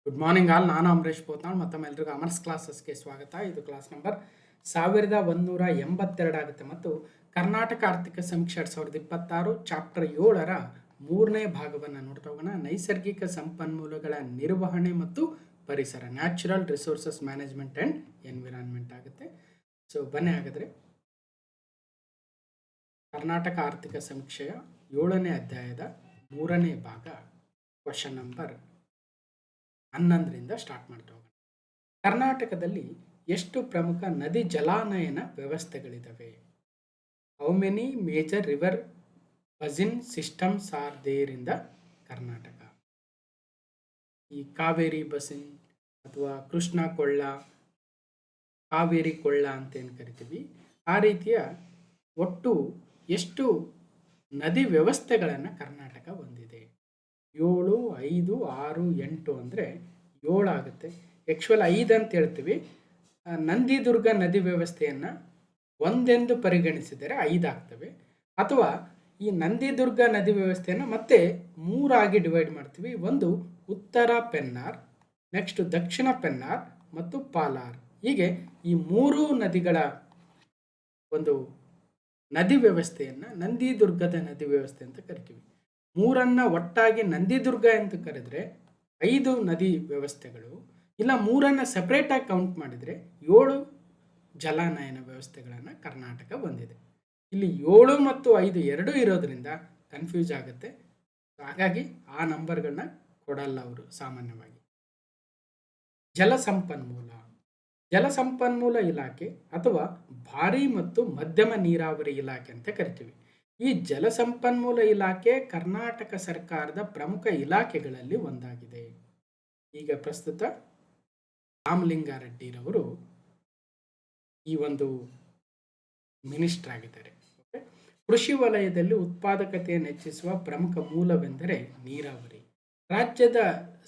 Good morning all. ನಾನು ಅಮರೇಶ್ ಪೋತ್ನಾಳ್. ಮತ್ತೊಮ್ಮೆ ಎಲ್ರಿಗೂ ಅಮರ್ಸ್ ಕ್ಲಾಸಸ್ಗೆ ಸ್ವಾಗತ. ಇದು ಕ್ಲಾಸ್ ನಂಬರ್ 1182 ಆಗುತ್ತೆ ಮತ್ತು ಕರ್ನಾಟಕ ಆರ್ಥಿಕ ಸಮೀಕ್ಷೆ 2026 ಚಾಪ್ಟರ್ 7ರ 3ನೇ ಭಾಗವನ್ನು ನೋಡ್ತಾ ಹೋಗೋಣ. ನೈಸರ್ಗಿಕ ಸಂಪನ್ಮೂಲಗಳ ನಿರ್ವಹಣೆ ಮತ್ತು ಪರಿಸರ, natural resources management and environment ಆಗುತ್ತೆ. ಸೊ ಬನ್ನಿ ಹಾಗಾದರೆ ಕರ್ನಾಟಕ ಆರ್ಥಿಕ ಸಮೀಕ್ಷೆಯ 7ನೇ ಅಧ್ಯಾಯದ 3ನೇ ಭಾಗ ಕ್ವಶನ್ ನಂಬರ್ 11ರಿಂದ ಸ್ಟಾರ್ಟ್ ಮಾಡ್ತಾ ಹೋಗೋಣ. ಕರ್ನಾಟಕದಲ್ಲಿ ಎಷ್ಟು ಪ್ರಮುಖ ನದಿ ಜಲಾನಯನ ವ್ಯವಸ್ಥೆಗಳಿದ್ದಾವೆ? How many major river basin systems are there in the Karnataka? ಈ ಕಾವೇರಿ ಬಸಿನ್ ಅಥವಾ ಕೃಷ್ಣ ಕೊಳ್ಳ, ಕಾವೇರಿ ಕೊಳ್ಳ ಅಂತ ಏನು ಕರಿತೀವಿ, ಆ ರೀತಿಯ ಒಟ್ಟು ಎಷ್ಟು ನದಿ ವ್ಯವಸ್ಥೆಗಳನ್ನು ಕರ್ನಾಟಕ ಹೊಂದಿದೆ? 7, 5, 6, 8 ಅಂದರೆ 7 ಆಗುತ್ತೆ. ಆ್ಯಕ್ಚುಯಲ್ 5 ಅಂತ ಹೇಳ್ತೀವಿ. ನಂದಿದುರ್ಗ ನದಿ ವ್ಯವಸ್ಥೆಯನ್ನು ಒಂದೆಂದು ಪರಿಗಣಿಸಿದರೆ 5 ಆಗ್ತವೆ. ಅಥವಾ ಈ ನಂದಿದುರ್ಗ ನದಿ ವ್ಯವಸ್ಥೆಯನ್ನು ಮತ್ತೆ 3 ಆಗಿ ಡಿವೈಡ್ ಮಾಡ್ತೀವಿ. ಒಂದು ಉತ್ತರ ಪೆನ್ನಾರ್, ನೆಕ್ಸ್ಟ್ ದಕ್ಷಿಣ ಪೆನ್ನಾರ್ ಮತ್ತು ಪಾಲಾರ್. ಹೀಗೆ ಈ 3 ನದಿಗಳ ಒಂದು ನದಿ ವ್ಯವಸ್ಥೆಯನ್ನು ನಂದಿದುರ್ಗದ ನದಿ ವ್ಯವಸ್ಥೆ ಅಂತ ಕರಿತೀವಿ. 3 ಒಟ್ಟಾಗಿ ನಂದಿದುರ್ಗ ಅಂತ ಕರೆದ್ರೆ 5 ನದಿ ವ್ಯವಸ್ಥೆಗಳು, ಇಲ್ಲ 3 ಸೆಪ್ರೇಟಾಗಿ ಕೌಂಟ್ ಮಾಡಿದರೆ 7 ಜಲಾನಯನ ವ್ಯವಸ್ಥೆಗಳನ್ನು ಕರ್ನಾಟಕ ಹೊಂದಿದೆ. ಇಲ್ಲಿ 7 ಮತ್ತು 5 ಎರಡೂ ಇರೋದ್ರಿಂದ ಕನ್ಫ್ಯೂಸ್ ಆಗುತ್ತೆ. ಹಾಗಾಗಿ ಆ ನಂಬರ್ಗಳನ್ನ ಕೊಡಲ್ಲ ಅವರು ಸಾಮಾನ್ಯವಾಗಿ. ಜಲಸಂಪನ್ಮೂಲ ಇಲಾಖೆ ಅಥವಾ ಭಾರೀ ಮತ್ತು ಮಧ್ಯಮ ನೀರಾವರಿ ಇಲಾಖೆ ಅಂತ ಕರಿತೀವಿ. ಈ ಜಲಸಂಪನ್ಮೂಲ ಇಲಾಖೆ ಕರ್ನಾಟಕ ಸರ್ಕಾರದ ಪ್ರಮುಖ ಇಲಾಖೆಗಳಲ್ಲಿ ಒಂದಾಗಿದೆ. ಈಗ ಪ್ರಸ್ತುತ ರಾಮಲಿಂಗಾರೆಡ್ಡಿರವರು ಈ ಒಂದು ಮಿನಿಸ್ಟರ್ ಆಗಿದ್ದಾರೆ. ಕೃಷಿ ವಲಯದಲ್ಲಿ ಉತ್ಪಾದಕತೆಯನ್ನು ಹೆಚ್ಚಿಸುವ ಪ್ರಮುಖ ಮೂಲವೆಂದರೆ ನೀರಾವರಿ. ರಾಜ್ಯದ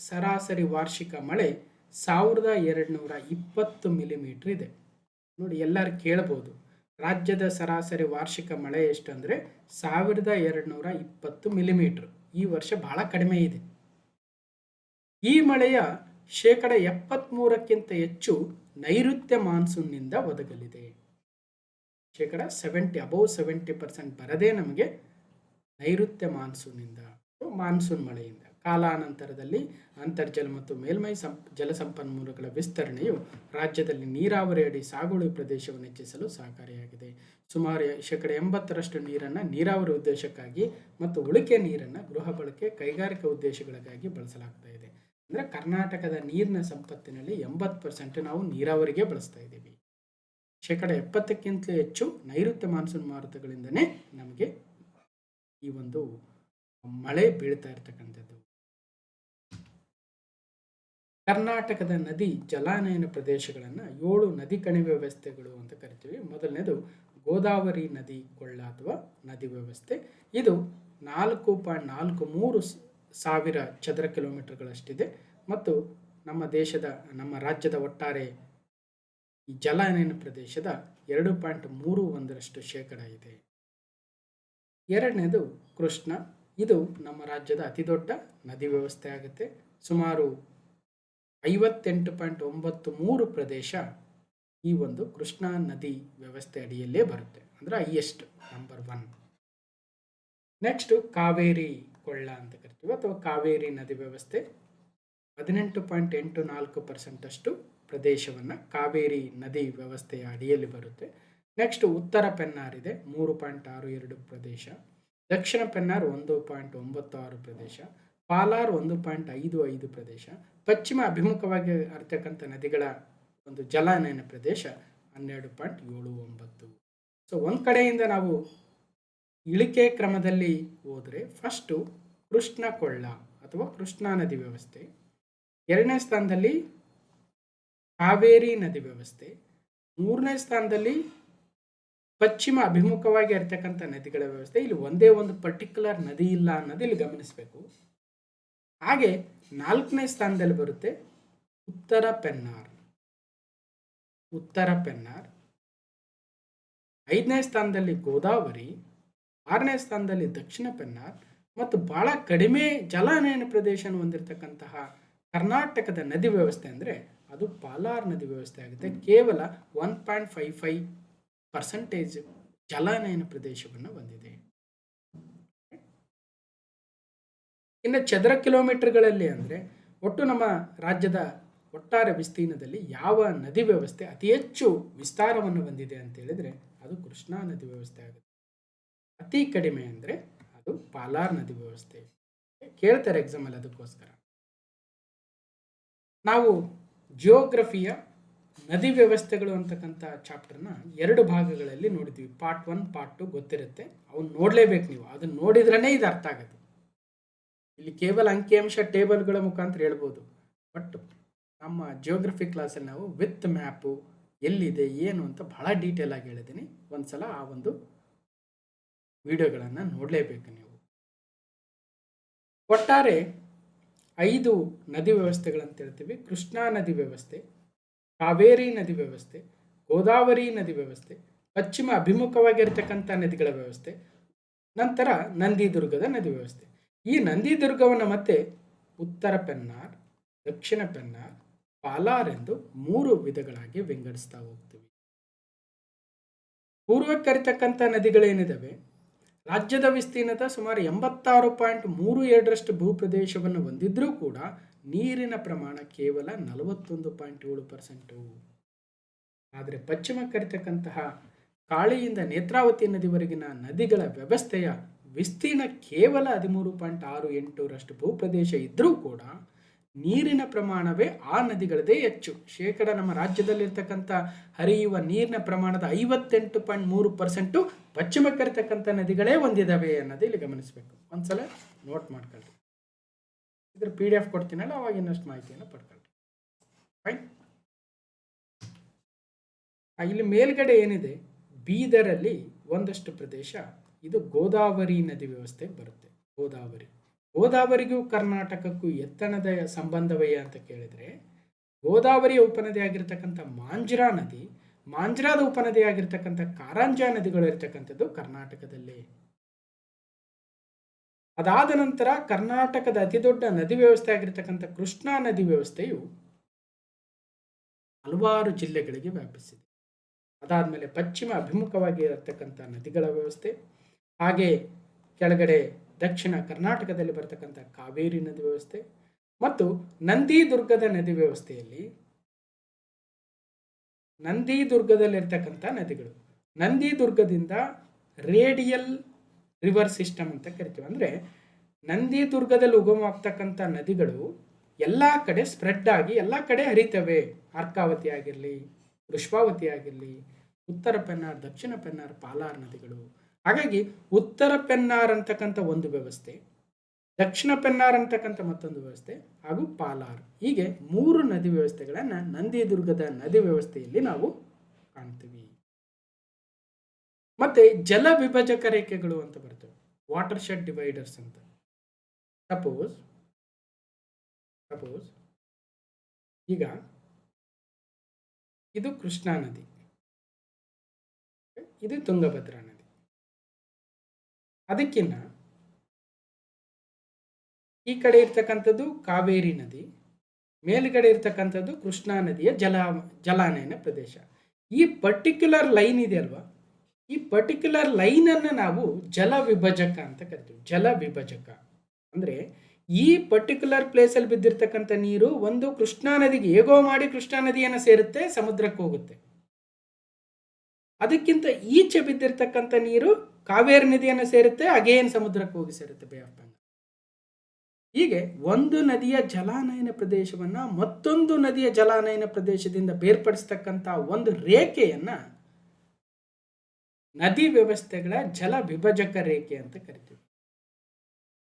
ಸರಾಸರಿ ವಾರ್ಷಿಕ ಮಳೆ 1220 ಮಿಲಿಮೀಟರ್ ಇದೆ. ನೋಡಿ, ಎಲ್ಲರೂ ಕೇಳಬಹುದು, ರಾಜ್ಯದ ಸರಾಸರಿ ವಾರ್ಷಿಕ ಮಳೆ ಎಷ್ಟು ಅಂದರೆ 1220 ಮಿಲಿಮೀಟರ್. ಈ ವರ್ಷ ಬಹಳ ಕಡಿಮೆ ಇದೆ. ಈ ಮಳೆಯ 73% ಹೆಚ್ಚು ನೈಋತ್ಯ ಮಾನ್ಸೂನ್ನಿಂದ ಒದಗಲಿದೆ. 70% ಬರದೇ ನಮಗೆ ನೈಋತ್ಯ ಮಾನ್ಸೂನ್ನಿಂದ, ಮಾನ್ಸೂನ್ ಮಳೆಯಿಂದ. ಕಾಲಾನಂತರದಲ್ಲಿ ಅಂತರ್ಜಲ ಮತ್ತು ಮೇಲ್ಮೈ ಜಲಸಂಪನ್ಮೂಲಗಳ ವಿಸ್ತರಣೆಯು ರಾಜ್ಯದಲ್ಲಿ ನೀರಾವರಿ ಅಡಿ ಸಾಗುವಳಿ ಪ್ರದೇಶವನ್ನು ಹೆಚ್ಚಿಸಲು ಸಹಕಾರಿಯಾಗಿದೆ. ಸುಮಾರು 80% ನೀರನ್ನು ನೀರಾವರಿ ಉದ್ದೇಶಕ್ಕಾಗಿ ಮತ್ತು ಉಳಿಕೆ ನೀರನ್ನು ಗೃಹ ಬಳಕೆ, ಕೈಗಾರಿಕಾ ಉದ್ದೇಶಗಳಿಗಾಗಿ ಬಳಸಲಾಗ್ತಾ ಇದೆ. ಅಂದರೆ ಕರ್ನಾಟಕದ ನೀರಿನ ಸಂಪತ್ತಿನಲ್ಲಿ 80% ನಾವು ನೀರಾವರಿಗೆ ಬಳಸ್ತಾ ಇದ್ದೀವಿ. 70%ಕ್ಕಿಂತ ಹೆಚ್ಚು ನೈಋತ್ಯ ಮಾನ್ಸೂನ್ ಮಾರುತಗಳಿಂದನೇ ನಮಗೆ ಈ ಒಂದು ಮಳೆ ಬೀಳ್ತಾ ಇರ್ತಕ್ಕಂಥದ್ದು. ಕರ್ನಾಟಕದ ನದಿ ಜಲಾನಯನ ಪ್ರದೇಶಗಳನ್ನು 7 ನದಿ ಕಣಿವೆ ವ್ಯವಸ್ಥೆಗಳು ಅಂತ ಕರಿತೀವಿ. ಮೊದಲನೇದು ಗೋದಾವರಿ ನದಿ ಕೊಳ್ಳ ಅಥವಾ ನದಿ ವ್ಯವಸ್ಥೆ. ಇದು 4.43 ಸಾವಿರ ಚದರ ಕಿಲೋಮೀಟರ್ಗಳಷ್ಟಿದೆ ಮತ್ತು ನಮ್ಮ ರಾಜ್ಯದ ಒಟ್ಟಾರೆ ಈ ಜಲಾನಯನ ಪ್ರದೇಶದ 2.31% ಇದೆ. ಎರಡನೇದು ಕೃಷ್ಣ. ಇದು ನಮ್ಮ ರಾಜ್ಯದ ಅತಿ ದೊಡ್ಡ ನದಿ ವ್ಯವಸ್ಥೆ ಆಗುತ್ತೆ. ಸುಮಾರು 58.93 ಪ್ರದೇಶ ಈ ಒಂದು ಕೃಷ್ಣಾ ನದಿ ವ್ಯವಸ್ಥೆ ಅಡಿಯಲ್ಲೇ ಬರುತ್ತೆ. ಅಂದರೆ ಹೈಯೆಸ್ಟ್ ನಂಬರ್ 1. ನೆಕ್ಸ್ಟ್ ಕಾವೇರಿ ಕೊಳ್ಳ ಅಂತ ಕರಿತೀವಿ ಅಥವಾ ಕಾವೇರಿ ನದಿ ವ್ಯವಸ್ಥೆ. 18.84% ಅಷ್ಟು ಪ್ರದೇಶವನ್ನು ಕಾವೇರಿ ನದಿ ವ್ಯವಸ್ಥೆಯ ಅಡಿಯಲ್ಲಿ ಬರುತ್ತೆ. ನೆಕ್ಸ್ಟ್ ಉತ್ತರ ಪೆನ್ನಾರ್ ಇದೆ, 3.62 ಪ್ರದೇಶ. ದಕ್ಷಿಣ ಪೆನ್ನಾರ್ 1.96 ಪ್ರದೇಶ. ಪಾಲಾರ್ 1.55 ಪ್ರದೇಶ. ಪಶ್ಚಿಮ ಅಭಿಮುಖವಾಗಿ ಹರಿತಕ್ಕಂಥ ನದಿಗಳ ಒಂದು ಜಲಾನಯನ ಪ್ರದೇಶ 12.79. ಸೊ ಒಂದು ಕಡೆಯಿಂದ ನಾವು ಇಳಿಕೆ ಕ್ರಮದಲ್ಲಿ ಹೋದರೆ ಫಸ್ಟು ಕೃಷ್ಣ ಕೊಳ್ಳ ಅಥವಾ ಕೃಷ್ಣಾ ನದಿ ವ್ಯವಸ್ಥೆ, ಎರಡನೇ ಸ್ಥಾನದಲ್ಲಿ ಕಾವೇರಿ ನದಿ ವ್ಯವಸ್ಥೆ, ಮೂರನೇ ಸ್ಥಾನದಲ್ಲಿ ಪಶ್ಚಿಮ ಅಭಿಮುಖವಾಗಿ ಹರಿತಕ್ಕಂಥ ನದಿಗಳ ವ್ಯವಸ್ಥೆ. ಇಲ್ಲಿ ಒಂದೇ ಒಂದು ಪರ್ಟಿಕ್ಯುಲರ್ ನದಿ ಇಲ್ಲ ಅನ್ನೋದು ಇಲ್ಲಿ ಗಮನಿಸಬೇಕು. ಹಾಗೆ 4ನೇ ಸ್ಥಾನದಲ್ಲಿ ಬರುತ್ತೆ ಉತ್ತರ ಪೆನ್ನಾರ್. 5ನೇ ಸ್ಥಾನದಲ್ಲಿ ಗೋದಾವರಿ, 6ನೇ ಸ್ಥಾನದಲ್ಲಿ ದಕ್ಷಿಣ ಪೆನ್ನಾರ್ ಮತ್ತು ಬಹಳ ಕಡಿಮೆ ಜಲಾನಯನ ಪ್ರದೇಶ ಹೊಂದಿರತಕ್ಕಂತಹ ಕರ್ನಾಟಕದ ನದಿ ವ್ಯವಸ್ಥೆ ಅಂದರೆ ಅದು ಪಾಲಾರ್ ನದಿ ವ್ಯವಸ್ಥೆ ಆಗುತ್ತೆ. ಕೇವಲ 1.55% ಜಲಾನಯನ ಪ್ರದೇಶವನ್ನು ಹೊಂದಿದೆ. ಇನ್ನು ಚದರ ಕಿಲೋಮೀಟರ್ಗಳಲ್ಲಿ ಅಂದರೆ ಒಟ್ಟು ನಮ್ಮ ರಾಜ್ಯದ ಒಟ್ಟಾರೆ ವಿಸ್ತೀರ್ಣದಲ್ಲಿ ಯಾವ ನದಿ ವ್ಯವಸ್ಥೆ ಅತಿ ಹೆಚ್ಚು ವಿಸ್ತಾರವನ್ನು ಹೊಂದಿದೆ ಅಂತ ಹೇಳಿದ್ರೆ ಅದು ಕೃಷ್ಣಾ ನದಿ ವ್ಯವಸ್ಥೆ ಆಗುತ್ತೆ. ಅತಿ ಕಡಿಮೆ ಅಂದರೆ ಅದು ಪಾಲಾರ್ ನದಿ ವ್ಯವಸ್ಥೆ. ಕೇಳ್ತಾರೆ ಎಕ್ಸಾಮಲ್ಲಿ, ಅದಕ್ಕೋಸ್ಕರ ನಾವು ಜಿಯೋಗ್ರಫಿಯ ನದಿ ವ್ಯವಸ್ಥೆಗಳು ಅಂತಕ್ಕಂಥ ಚಾಪ್ಟರ್ನ 2 ಭಾಗಗಳಲ್ಲಿ ನೋಡಿದ್ವಿ. ಪಾರ್ಟ್ 1 ಪಾರ್ಟ್ 2 ಗೊತ್ತಿರುತ್ತೆ, ಅವನ್ನ ನೋಡಲೇಬೇಕು. ನೀವು ಅದನ್ನು ನೋಡಿದ್ರೇ ಇದು ಅರ್ಥ ಆಗುತ್ತೆ. ಇಲ್ಲಿ ಕೇವಲ ಅಂಕಿಅಂಶ ಟೇಬಲ್ಗಳ ಮುಖಾಂತರ ಹೇಳ್ಬೋದು, ಬಟ್ ನಮ್ಮ ಜಿಯೋಗ್ರಫಿ ಕ್ಲಾಸಲ್ಲಿ ನಾವು ವಿತ್ ಮ್ಯಾಪು ಎಲ್ಲಿದೆ ಏನು ಅಂತ ಬಹಳ ಡೀಟೇಲ್ ಆಗಿ ಹೇಳಿದ್ದೀನಿ. ಒಂದ್ಸಲ ಆ ಒಂದು ವಿಡಿಯೋಗಳನ್ನು ನೋಡಲೇಬೇಕು ನೀವು. ಒಟ್ಟಾರೆ 5 ನದಿ ವ್ಯವಸ್ಥೆಗಳಂತ ಹೇಳ್ತೀವಿ. ಕೃಷ್ಣಾ ನದಿ ವ್ಯವಸ್ಥೆ, ಕಾವೇರಿ ನದಿ ವ್ಯವಸ್ಥೆ, ಗೋದಾವರಿ ನದಿ ವ್ಯವಸ್ಥೆ, ಪಶ್ಚಿಮ ಅಭಿಮುಖವಾಗಿರ್ತಕ್ಕಂಥ ನದಿಗಳ ವ್ಯವಸ್ಥೆ, ನಂತರ ನಂದಿದುರ್ಗದ ನದಿ ವ್ಯವಸ್ಥೆ. ಈ ನಂದಿದುರ್ಗವನ್ನು ಮತ್ತೆ ಉತ್ತರ ಪೆನ್ನಾರ್, ದಕ್ಷಿಣ ಪೆನ್ನಾರ್, ಪಾಲಾರ್ ಎಂದು 3 ವಿಧಗಳಾಗಿ ವಿಂಗಡಿಸ್ತಾ ಹೋಗ್ತೀವಿ. ಪೂರ್ವಕ್ಕೆ ಹರಿತಕ್ಕಂಥ ನದಿಗಳೇನಿದಾವೆ ರಾಜ್ಯದ ವಿಸ್ತೀರ್ಣದ ಸುಮಾರು 86.32% ಭೂಪ್ರದೇಶವನ್ನು ಹೊಂದಿದ್ರೂ ಕೂಡ ನೀರಿನ ಪ್ರಮಾಣ ಕೇವಲ 41.7%. ಆದರೆ ಪಶ್ಚಿಮಕ್ಕೆ ಹರಿತಕ್ಕಂತಹ ಕಾಳಿಯಿಂದ ನೇತ್ರಾವತಿ ನದಿವರೆಗಿನ ನದಿಗಳ ವ್ಯವಸ್ಥೆಯ ವಿಸ್ತೀರ್ಣ ಕೇವಲ 13.68% ಭೂಪ್ರದೇಶ ಇದ್ದರೂ ಕೂಡ ನೀರಿನ ಪ್ರಮಾಣವೇ ಆ ನದಿಗಳದೇ ಹೆಚ್ಚು. ಶೇಕಡ ನಮ್ಮ ರಾಜ್ಯದಲ್ಲಿರ್ತಕ್ಕಂಥ ಹರಿಯುವ ನೀರಿನ ಪ್ರಮಾಣದ 58.3% ಪಶ್ಚಿಮಕ್ಕೆ ಹರಿತಕ್ಕಂಥ ನದಿಗಳೇ ಹೊಂದಿದ್ದಾವೆ ಅನ್ನೋದು ಇಲ್ಲಿ ಗಮನಿಸಬೇಕು. ಒಂದ್ಸಲ ನೋಟ್ ಮಾಡ್ಕೊಳ್ರಿ. ಇದ್ರ PDF ಕೊಡ್ತೀನಲ್ಲ, ಅವಾಗ ಇನ್ನಷ್ಟು ಮಾಹಿತಿಯನ್ನು ಪಡ್ಕೊಳ್ರಿ. ಫೈನ್. ಇಲ್ಲಿ ಮೇಲ್ಗಡೆ ಏನಿದೆ, ಬೀದರಲ್ಲಿ ಒಂದಷ್ಟು ಪ್ರದೇಶ ಇದು ಗೋದಾವರಿ ನದಿ ವ್ಯವಸ್ಥೆಗೆ ಬರುತ್ತೆ. ಗೋದಾವರಿಗೂ ಕರ್ನಾಟಕಕ್ಕೂ ಎತ್ತಣದ ಸಂಬಂಧವೇ ಅಂತ ಕೇಳಿದರೆ, ಗೋದಾವರಿಯ ಉಪನದಿ ಆಗಿರ್ತಕ್ಕಂಥ ಮಾಂಜ್ರಾ ನದಿ, ಮಾಂಜ್ರಾದ ಉಪನದಿ ಆಗಿರ್ತಕ್ಕಂಥ ಕಾರಂಜಾ ನದಿಗಳು ಇರ್ತಕ್ಕಂಥದ್ದು ಕರ್ನಾಟಕದಲ್ಲಿ. ಅದಾದ ನಂತರ ಕರ್ನಾಟಕದ ಅತಿ ದೊಡ್ಡ ನದಿ ವ್ಯವಸ್ಥೆ ಆಗಿರ್ತಕ್ಕಂಥ ಕೃಷ್ಣಾ ನದಿ ವ್ಯವಸ್ಥೆಯು ಹಲವಾರು ಜಿಲ್ಲೆಗಳಿಗೆ ವ್ಯಾಪಿಸಿದೆ. ಅದಾದಮೇಲೆ ಪಶ್ಚಿಮ ಅಭಿಮುಖವಾಗಿ ಇರತಕ್ಕಂಥ ನದಿಗಳ ವ್ಯವಸ್ಥೆ, ಹಾಗೆ ಕೆಳಗಡೆ ದಕ್ಷಿಣ ಕರ್ನಾಟಕದಲ್ಲಿ ಬರ್ತಕ್ಕಂಥ ಕಾವೇರಿ ನದಿ ವ್ಯವಸ್ಥೆ ಮತ್ತು ನಂದಿದುರ್ಗದ ನದಿ ವ್ಯವಸ್ಥೆಯಲ್ಲಿ ನಂದಿದುರ್ಗದಲ್ಲಿರ್ತಕ್ಕಂಥ ನದಿಗಳು, ನಂದಿದುರ್ಗದಿಂದ ರೇಡಿಯಲ್ ರಿವರ್ ಸಿಸ್ಟಮ್ ಅಂತ ಕರಿತೀವಿ. ಅಂದರೆ ನಂದಿದುರ್ಗದಲ್ಲಿ ಉಗಮವಾಗ್ತಕ್ಕಂಥ ನದಿಗಳು ಎಲ್ಲ ಕಡೆ ಸ್ಪ್ರೆಡ್ ಆಗಿ ಎಲ್ಲ ಕಡೆ ಹರಿತವೆ. ಅರ್ಕಾವತಿ ಆಗಿರಲಿ, ವೃಷಭಾವತಿ ಆಗಿರಲಿ, ಉತ್ತರ ಪೆನ್ನಾರ್, ದಕ್ಷಿಣ ಪೆನ್ನಾರ್, ಪಾಲಾರ್ ನದಿಗಳು. ಹಾಗಾಗಿ ಉತ್ತರ ಪೆನ್ನಾರ್ ಅಂತಕ್ಕಂಥ ಒಂದು ವ್ಯವಸ್ಥೆ, ದಕ್ಷಿಣ ಪೆನ್ನಾರ್ ಅಂತಕ್ಕಂಥ ಮತ್ತೊಂದು ವ್ಯವಸ್ಥೆ, ಹಾಗೂ ಪಾಲಾರ್, ಹೀಗೆ 3 ನದಿ ವ್ಯವಸ್ಥೆಗಳನ್ನು ನಂದಿದುರ್ಗದ ನದಿ ವ್ಯವಸ್ಥೆಯಲ್ಲಿ ನಾವು ಕಾಣ್ತೀವಿ. ಮತ್ತೆ ಜಲ ವಿಭಜಕ ರೇಖೆಗಳು ಅಂತ ಬರ್ತವೆ, ವಾಟರ್ ಶೆಡ್ ಡಿವೈಡರ್ಸ್ ಅಂತ. ಸಪೋಸ್ ಈಗ ಇದು ಕೃಷ್ಣಾ ನದಿ, ಇದು ತುಂಗಭದ್ರಾ ನದಿ. ಅದಕ್ಕಿಂತ ಈ ಕಡೆ ಇರ್ತಕ್ಕಂಥದ್ದು ಕಾವೇರಿ ನದಿ, ಮೇಲ್ಗಡೆ ಇರ್ತಕ್ಕಂಥದ್ದು ಕೃಷ್ಣಾ ನದಿಯ ಜಲಾನಯನ ಪ್ರದೇಶ. ಈ ಪರ್ಟಿಕ್ಯುಲರ್ ಲೈನ್ ಇದೆ ಅಲ್ವಾ, ಈ ಪರ್ಟಿಕ್ಯುಲರ್ ಲೈನನ್ನು ನಾವು ಜಲ ವಿಭಜಕ ಅಂತ ಕರಿತೀವಿ. ಜಲ ವಿಭಜಕ ಅಂದರೆ ಈ ಪರ್ಟಿಕ್ಯುಲರ್ ಪ್ಲೇಸಲ್ಲಿ ಬಿದ್ದಿರ್ತಕ್ಕಂಥ ನೀರು ಒಂದು ಕೃಷ್ಣಾ ನದಿಗೆ ಹೇಗೋ ಮಾಡಿ ಕೃಷ್ಣಾ ನದಿಯನ್ನು ಸೇರುತ್ತೆ, ಸಮುದ್ರಕ್ಕೆ ಹೋಗುತ್ತೆ. ಅದಕ್ಕಿಂತ ಈಚೆ ಬಿದ್ದಿರ್ತಕ್ಕಂಥ ನೀರು ಕಾವೇರಿ ನದಿಯನ್ನು ಸೇರುತ್ತೆ, ಅಗೇನ್ ಸಮುದ್ರಕ್ಕೆ ಹೋಗಿ ಸೇರುತ್ತೆ, ಬೇ ಆಫ್ ಬೆಂಗಾಲ್. ಹೀಗೆ ಒಂದು ನದಿಯ ಜಲಾನಯನ ಪ್ರದೇಶವನ್ನು ಮತ್ತೊಂದು ನದಿಯ ಜಲಾನಯನ ಪ್ರದೇಶದಿಂದ ಬೇರ್ಪಡಿಸ್ತಕ್ಕಂಥ ಒಂದು ರೇಖೆಯನ್ನು ನದಿ ವ್ಯವಸ್ಥೆಗಳ ಜಲ ವಿಭಜಕ ರೇಖೆ ಅಂತ ಕರಿತೀವಿ.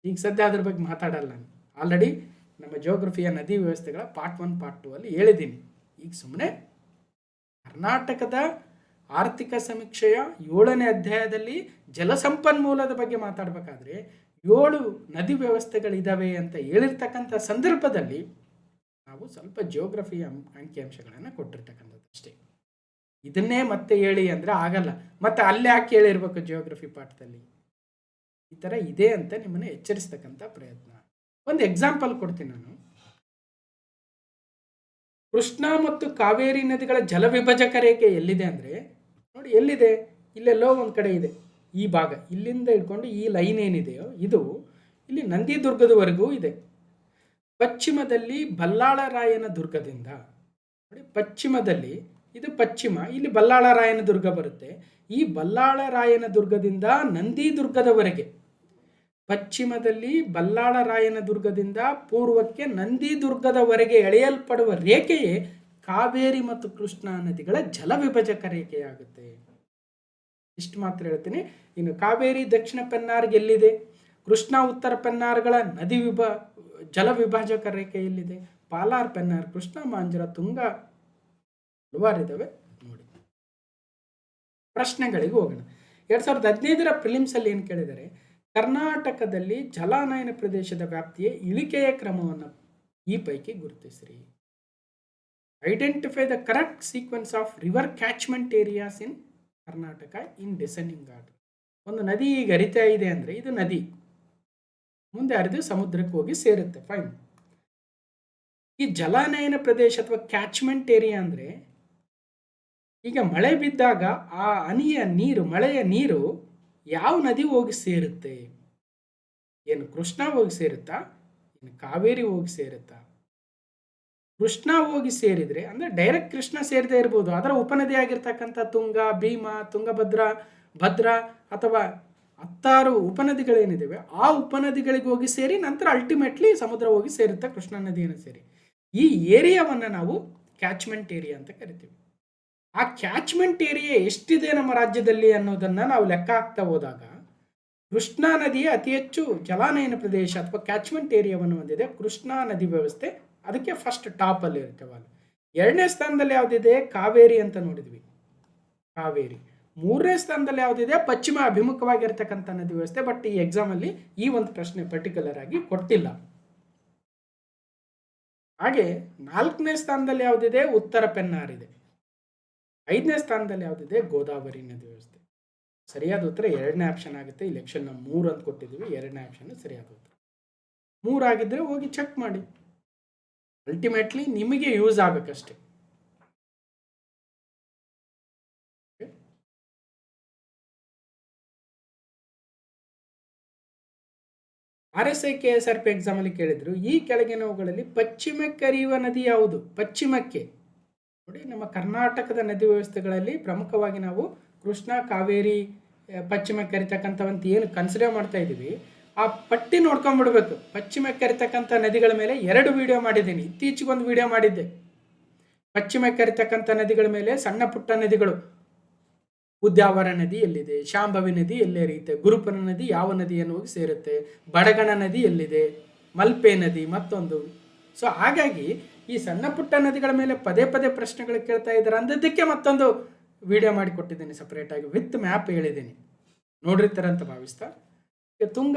ಈಗ ಸದ್ಯ ಅದ್ರ ಬಗ್ಗೆ ಮಾತಾಡಲ್ಲ, ನಾನು ಆಲ್ರೆಡಿ ನಮ್ಮ ಜಿಯೋಗ್ರಫಿಯ ನದಿ ವ್ಯವಸ್ಥೆಗಳ ಪಾರ್ಟ್ 1 ಪಾರ್ಟ್ 2 ಅಲ್ಲಿ ಹೇಳಿದ್ದೀನಿ. ಈಗ ಸುಮ್ಮನೆ ಕರ್ನಾಟಕದ ಆರ್ಥಿಕ ಸಮೀಕ್ಷೆಯ 7ನೇ ಅಧ್ಯಾಯದಲ್ಲಿ ಜಲಸಂಪನ್ಮೂಲದ ಬಗ್ಗೆ ಮಾತಾಡಬೇಕಾದ್ರೆ 7 ನದಿ ವ್ಯವಸ್ಥೆಗಳಿದ್ದಾವೆ ಅಂತ ಹೇಳಿರ್ತಕ್ಕಂಥ ಸಂದರ್ಭದಲ್ಲಿ ನಾವು ಸ್ವಲ್ಪ ಜಿಯೋಗ್ರಫಿಯ ಅಂಕಿಅಂಶಗಳನ್ನು ಕೊಟ್ಟಿರ್ತಕ್ಕಂಥದ್ದು ಅಷ್ಟೇ. ಇದನ್ನೇ ಮತ್ತೆ ಹೇಳಿ ಅಂದರೆ ಆಗಲ್ಲ, ಮತ್ತೆ ಅಲ್ಲೇ ಯಾಕೆ ಹೇಳಿರ್ಬೇಕು ಜಿಯೋಗ್ರಫಿ ಪಾಠದಲ್ಲಿ. ಈ ಥರ ಇದೆ ಅಂತ ನಿಮ್ಮನ್ನು ಎಚ್ಚರಿಸ್ತಕ್ಕಂಥ ಪ್ರಯತ್ನ. ಒಂದು ಎಕ್ಸಾಂಪಲ್ ಕೊಡ್ತೀನಿ ನಾನು. ಕೃಷ್ಣಾ ಮತ್ತು ಕಾವೇರಿ ನದಿಗಳ ಜಲವಿಭಜಕ ರೇಖೆ ಎಲ್ಲಿದೆ ಅಂದರೆ ನೋಡಿ, ಎಲ್ಲಿದೆ? ಇಲ್ಲೆಲ್ಲೋ ಒಂದು ಕಡೆ ಇದೆ. ಈ ಭಾಗ ಇಲ್ಲಿಂದ ಹಿಡ್ಕೊಂಡು ಈ ಲೈನ್ ಏನಿದೆಯೋ ಇದು ಇಲ್ಲಿ ನಂದಿದುರ್ಗದವರೆಗೂ ಇದೆ. ಪಶ್ಚಿಮದಲ್ಲಿ ಬಲ್ಲಾಳರಾಯನ ದುರ್ಗದಿಂದ ನೋಡಿ, ಪಶ್ಚಿಮದಲ್ಲಿ ಇದು ಪಶ್ಚಿಮ, ಇಲ್ಲಿ ಬಲ್ಲಾಳರಾಯನ ದುರ್ಗ ಬರುತ್ತೆ. ಈ ಬಲ್ಲಾಳರಾಯನ ದುರ್ಗದಿಂದ ನಂದಿದುರ್ಗದವರೆಗೆ, ಪಶ್ಚಿಮದಲ್ಲಿ ಬಲ್ಲಾಳರಾಯನ ದುರ್ಗದಿಂದ ಪೂರ್ವಕ್ಕೆ ನಂದಿದುರ್ಗದವರೆಗೆ ಎಳೆಯಲ್ಪಡುವ ರೇಖೆಯೇ ಕಾವೇರಿ ಮತ್ತು ಕೃಷ್ಣಾ ನದಿಗಳ ಜಲವಿಭಜಕ ರೇಖೆಯಾಗುತ್ತೆ. ಇಷ್ಟು ಮಾತ್ರ ಹೇಳ್ತೀನಿ. ಇನ್ನು ಕಾವೇರಿ ದಕ್ಷಿಣ ಪೆನ್ನಾರ್ಗೆ ಎಲ್ಲಿದೆ? ಕೃಷ್ಣಾ ಉತ್ತರ ಪೆನ್ನಾರ್ಗಳ ನದಿ ಜಲ ವಿಭಾಜಕ ರೇಖೆ ಎಲ್ಲಿದೆ? ಪಾಲಾರ್, ಪೆನ್ನಾರ್, ಕೃಷ್ಣಾ, ಮಾಂಜರ, ತುಂಗ ಹಲವಾರಿದ್ದಾವೆ ನೋಡಿ. ಪ್ರಶ್ನೆಗಳಿಗೆ ಹೋಗೋಣ. 2015ರ ಪ್ರಿಲಿಮ್ಸಲ್ಲಿ ಏನು ಕೇಳಿದರೆ, ಕರ್ನಾಟಕದಲ್ಲಿ ಜಲಾನಯನ ಪ್ರದೇಶದ ವ್ಯಾಪ್ತಿಯ ಇಳಿಕೆಯ ಕ್ರಮವನ್ನು ಈ ಪೈಕಿ ಗುರುತಿಸಿರಿ. Identify the correct sequence of river catchment areas in Karnataka in descending order. ಒಂದು ನದಿ ಈಗ ಹರಿತಾ ಇದೆ ಅಂದರೆ ಇದು ನದಿ ಮುಂದೆ ಹರಿದು ಸಮುದ್ರಕ್ಕೆ ಹೋಗಿ ಸೇರುತ್ತೆ. ಫೈನ್. ಈ ಜಲಾನಯನ ಪ್ರದೇಶ ಅಥವಾ ಕ್ಯಾಚ್ಮೆಂಟ್ ಏರಿಯಾ ಅಂದರೆ ಈಗ ಮಳೆ ಬಿದ್ದಾಗ ಆ ಹನಿಯ ನೀರು, ಮಳೆಯ ನೀರು ಯಾವ ನದಿ ಹೋಗಿ ಸೇರುತ್ತೆ? ಏನು ಕೃಷ್ಣಾ ಹೋಗಿ ಸೇರುತ್ತಾ? ಏನು ಕಾವೇರಿ ಹೋಗಿ ಸೇರುತ್ತಾ? ಕೃಷ್ಣಾ ಹೋಗಿ ಸೇರಿದರೆ ಅಂದರೆ ಡೈರೆಕ್ಟ್ ಕೃಷ್ಣ ಸೇರದೇ ಇರ್ಬೋದು, ಅದರ ಉಪನದಿ ಆಗಿರ್ತಕ್ಕಂಥ ತುಂಗ, ಭೀಮಾ, ತುಂಗಭದ್ರಾ, ಭದ್ರಾ ಅಥವಾ 16 ಉಪನದಿಗಳೇನಿದ್ದಾವೆ ಆ ಉಪನದಿಗಳಿಗೆ ಹೋಗಿ ಸೇರಿ ನಂತರ ಅಲ್ಟಿಮೇಟ್ಲಿ ಸಮುದ್ರ ಹೋಗಿ ಸೇರುತ್ತೆ, ಕೃಷ್ಣಾ ನದಿಯನ್ನು ಸೇರಿ. ಈ ಏರಿಯಾವನ್ನು ನಾವು ಕ್ಯಾಚ್ಮೆಂಟ್ ಏರಿಯಾ ಅಂತ ಕರಿತೀವಿ. ಆ ಕ್ಯಾಚ್ಮೆಂಟ್ ಏರಿಯಾ ಎಷ್ಟಿದೆ ನಮ್ಮ ರಾಜ್ಯದಲ್ಲಿ ಅನ್ನೋದನ್ನು ನಾವು ಲೆಕ್ಕ ಹಾಕ್ತಾ ಹೋದಾಗ ಕೃಷ್ಣಾ ನದಿಯ ಅತಿ ಹೆಚ್ಚು ಜಲಾನಯನ ಪ್ರದೇಶ ಅಥವಾ ಕ್ಯಾಚ್ಮೆಂಟ್ ಏರಿಯಾವನ್ನು ಹೊಂದಿದೆ ಕೃಷ್ಣಾ ನದಿ ವ್ಯವಸ್ಥೆ. ಅದಕ್ಕೆ ಫಸ್ಟ್ ಟಾಪಲ್ಲಿ ಇರ್ತೇವೆ. ಎರಡನೇ ಸ್ಥಾನದಲ್ಲಿ ಯಾವುದಿದೆ? ಕಾವೇರಿ ಅಂತ ನೋಡಿದ್ವಿ, ಕಾವೇರಿ. ಮೂರನೇ ಸ್ಥಾನದಲ್ಲಿ ಯಾವುದಿದೆ? ಪಶ್ಚಿಮ ಅಭಿಮುಖವಾಗಿರ್ತಕ್ಕಂಥ ನದಿ ವ್ಯವಸ್ಥೆ. ಬಟ್ ಈ ಎಕ್ಸಾಮಲ್ಲಿ ಈ ಒಂದು ಪ್ರಶ್ನೆ ಪರ್ಟಿಕ್ಯುಲರ್ ಆಗಿ ಕೊಟ್ಟಿಲ್ಲ. ಹಾಗೆ 4ನೇ ಸ್ಥಾನದಲ್ಲಿ ಯಾವುದಿದೆ? ಉತ್ತರ ಪೆನ್ನಾರ್ ಇದೆ. 5ನೇ ಸ್ಥಾನದಲ್ಲಿ ಯಾವುದಿದೆ? ಗೋದಾವರಿ ನದಿ ವ್ಯವಸ್ಥೆ. ಸರಿಯಾದ ಉತ್ತರ 2ನೇ ಆಪ್ಷನ್ ಆಗುತ್ತೆ. ಇಲೆಕ್ಷನ್ 3 ಅಂತ ಕೊಟ್ಟಿದ್ದೀವಿ, 2ನೇ ಆಪ್ಷನ್ ಸರಿಯಾದ ಉತ್ತರ. 3 ಆಗಿದ್ರೆ ಹೋಗಿ ಚೆಕ್ ಮಾಡಿ, ಅಲ್ಟಿಮೇಟ್ಲಿ ನಿಮಗೆ ಯೂಸ್ ಆಗಬೇಕಷ್ಟೆ. RSI KSRP ಎಕ್ಸಾಮಲ್ಲಿ ಕೇಳಿದ್ರು, ಈ ಕೆಳಗಿನವುಗಳಲ್ಲಿ ಪಶ್ಚಿಮಕ್ಕೆ ಹರಿಯುವ ನದಿ ಯಾವುದು? ಪಶ್ಚಿಮಕ್ಕೆ ನೋಡಿ, ನಮ್ಮ ಕರ್ನಾಟಕದ ನದಿ ವ್ಯವಸ್ಥೆಗಳಲ್ಲಿ ಪ್ರಮುಖವಾಗಿ ನಾವು ಕೃಷ್ಣಾ, ಕಾವೇರಿ, ಪಶ್ಚಿಮಕ್ಕೆ ಹರಿತಕ್ಕಂಥವಂತ ಏನು ಕನ್ಸಿಡರ್ ಮಾಡ್ತಾ ಇದ್ದೀವಿ, ಆ ಪಟ್ಟಿ ನೋಡ್ಕೊಂಡ್ಬಿಡ್ಬೇಕು. ಪಶ್ಚಿಮಕ್ಕೆ ಹರಿತಕ್ಕಂಥ ನದಿಗಳ ಮೇಲೆ 2 ವಿಡಿಯೋ ಮಾಡಿದ್ದೀನಿ. ಇತ್ತೀಚೆಗೆ ಒಂದು ವಿಡಿಯೋ ಮಾಡಿದ್ದೆ. ಪಶ್ಚಿಮಕ್ಕೆ ಹರಿತಕ್ಕಂಥ ನದಿಗಳ ಮೇಲೆ ಸಣ್ಣ ಪುಟ್ಟ ನದಿಗಳು, ಉದ್ಯಾವರ ನದಿ ಎಲ್ಲಿದೆ, ಶಾಂಭವಿ ನದಿ ಎಲ್ಲಿ ಹರಿಯುತ್ತೆ, ಗುರುಪನ ನದಿ ಯಾವ ನದಿಯನ್ನು ಹೋಗಿ ಸೇರುತ್ತೆ, ಬಡಗಣ ನದಿ ಎಲ್ಲಿದೆ, ಮಲ್ಪೆ ನದಿ ಮತ್ತೊಂದು. ಸೊ ಹಾಗಾಗಿ ಈ ಸಣ್ಣ ಪುಟ್ಟ ನದಿಗಳ ಮೇಲೆ ಪದೇ ಪದೇ ಪ್ರಶ್ನೆಗಳು ಕೇಳ್ತಾ ಇದ್ದಾರೆ ಅಂದದ್ದಕ್ಕೆ ಮತ್ತೊಂದು ವಿಡಿಯೋ ಮಾಡಿಕೊಟ್ಟಿದ್ದೀನಿ ಸಪ್ರೇಟಾಗಿ, ವಿತ್ ಮ್ಯಾಪ್ ಹೇಳಿದ್ದೀನಿ, ನೋಡಿರ್ತಾರೆ ಅಂತ ಭಾವಿಸ್ತಾ. ತುಂಗ,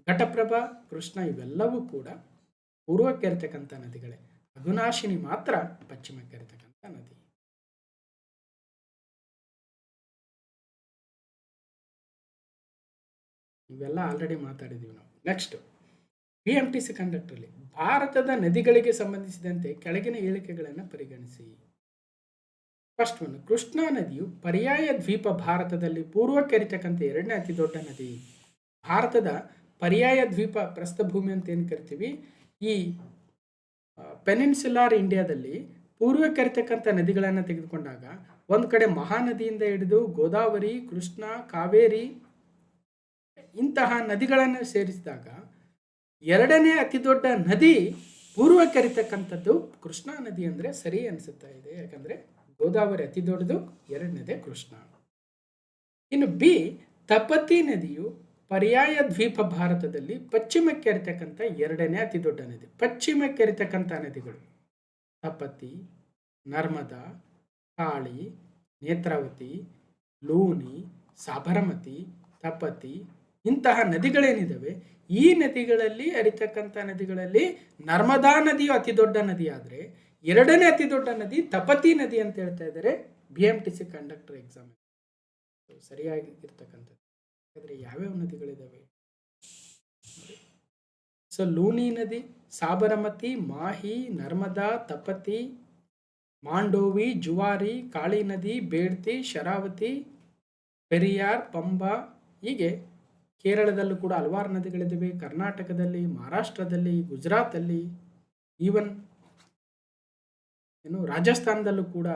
ಘಟಪ್ರಭಾ, ಕೃಷ್ಣ ಇವೆಲ್ಲವೂ ಕೂಡ ಪೂರ್ವಕ್ಕೆ ಇರತಕ್ಕಂಥ ನದಿಗಳೇ. ಅಘುನಾಶಿನಿ ಮಾತ್ರ ಪಶ್ಚಿಮಕ್ಕೆ ಇರತಕ್ಕಂಥ ನದಿ. ಇವೆಲ್ಲ ಆಲ್ರೆಡಿ ಮಾತಾಡಿದ್ದೀವಿ ನಾವು. ನೆಕ್ಸ್ಟ್, BMTC ಕಂಡಕ್ಟರ್ಲಿ ಭಾರತದ ನದಿಗಳಿಗೆ ಸಂಬಂಧಿಸಿದಂತೆ ಕೆಳಗಿನ ಹೇಳಿಕೆಗಳನ್ನು ಪರಿಗಣಿಸಿ. ಫಸ್ಟ್ ಒನ್, ಕೃಷ್ಣಾ ನದಿಯು ಪರ್ಯಾಯ ದ್ವೀಪ ಭಾರತದಲ್ಲಿ ಪೂರ್ವಕ್ಕೆ ಹರಿತಕ್ಕಂಥ 2ನೇ ಅತಿ ದೊಡ್ಡ ನದಿ. ಭಾರತದ ಪರ್ಯಾಯ ದ್ವೀಪ ಪ್ರಸ್ಥಭೂಮಿ ಅಂತ ಏನು ಕರಿತೀವಿ, ಈ ಪೆನಿನ್ಸುಲಾರ್ ಇಂಡಿಯಾದಲ್ಲಿ ಪೂರ್ವಕ್ಕೆ ಹರಿತಕ್ಕಂಥ ನದಿಗಳನ್ನು ತೆಗೆದುಕೊಂಡಾಗ ಒಂದು ಕಡೆ ಮಹಾನದಿಯಿಂದ ಹಿಡಿದು ಗೋದಾವರಿ, ಕೃಷ್ಣ, ಕಾವೇರಿ ಇಂತಹ ನದಿಗಳನ್ನು ಸೇರಿಸಿದಾಗ 2ನೇ ಅತಿ ದೊಡ್ಡ ನದಿ ಪೂರ್ವಕ್ಕೆ ಹರಿತಕ್ಕಂಥದ್ದು ಕೃಷ್ಣಾ ನದಿ ಅಂದರೆ ಸರಿ ಅನಿಸುತ್ತಾ ಇದೆ. ಯಾಕಂದರೆ ಗೋದಾವರಿ ಅತಿ ದೊಡ್ಡದು, 2ನೇದೇ ಕೃಷ್ಣ. ಇನ್ನು ಬಿ, ತಪತಿ ನದಿಯು ಪರ್ಯಾಯ ದ್ವೀಪ ಭಾರತದಲ್ಲಿ ಪಶ್ಚಿಮಕ್ಕೆ ಹರಿತಕ್ಕಂಥ 2ನೇ ಅತಿ ದೊಡ್ಡ ನದಿ. ಪಶ್ಚಿಮಕ್ಕೆ ಹರಿತಕ್ಕಂಥ ನದಿಗಳು ತಪತಿ, ನರ್ಮದಾ, ಕಾಳಿ, ನೇತ್ರಾವತಿ, ಲೂನಿ, ಸಾಬರಮತಿ, ತಪತಿ ಇಂತಹ ನದಿಗಳೇನಿದ್ದಾವೆ, ಈ ನದಿಗಳಲ್ಲಿ ಹರಿತಕ್ಕಂಥ ನದಿಗಳಲ್ಲಿ ನರ್ಮದಾ ನದಿಯು ಅತಿ ದೊಡ್ಡ ನದಿ ಆದರೆ 2ನೇ ಅತಿ ದೊಡ್ಡ ನದಿ ತಪತಿ ನದಿ ಅಂತ ಹೇಳ್ತಾ ಇದ್ದಾರೆ BMTC ಕಂಡಕ್ಟರ್ ಎಕ್ಸಾಮ್. ಸರಿಯಾಗಿರ್ತಕ್ಕಂಥದ್ದು. ಯಾಕಂದರೆ ಯಾವ್ಯಾವ ನದಿಗಳಿದ್ದಾವೆ ಸೊ ಲೂನಿ ನದಿ, ಸಾಬರಮತಿ, ಮಾಹಿ, ನರ್ಮದಾ, ತಪತಿ, ಮಾಂಡೋವಿ, ಜುವಾರಿ, ಕಾಳಿ ನದಿ, ಬೇಡ್ತಿ, ಶರಾವತಿ, ಪೆರಿಯಾರ್, ಪಂಬಾ, ಹೀಗೆ ಕೇರಳದಲ್ಲೂ ಕೂಡ ಹಲವಾರು ನದಿಗಳಿದ್ದಾವೆ. ಕರ್ನಾಟಕದಲ್ಲಿ, ಮಹಾರಾಷ್ಟ್ರದಲ್ಲಿ, ಗುಜರಾತಲ್ಲಿ, ಈವನ್ ರಾಜಸ್ಥಾನದಲ್ಲೂ ಕೂಡ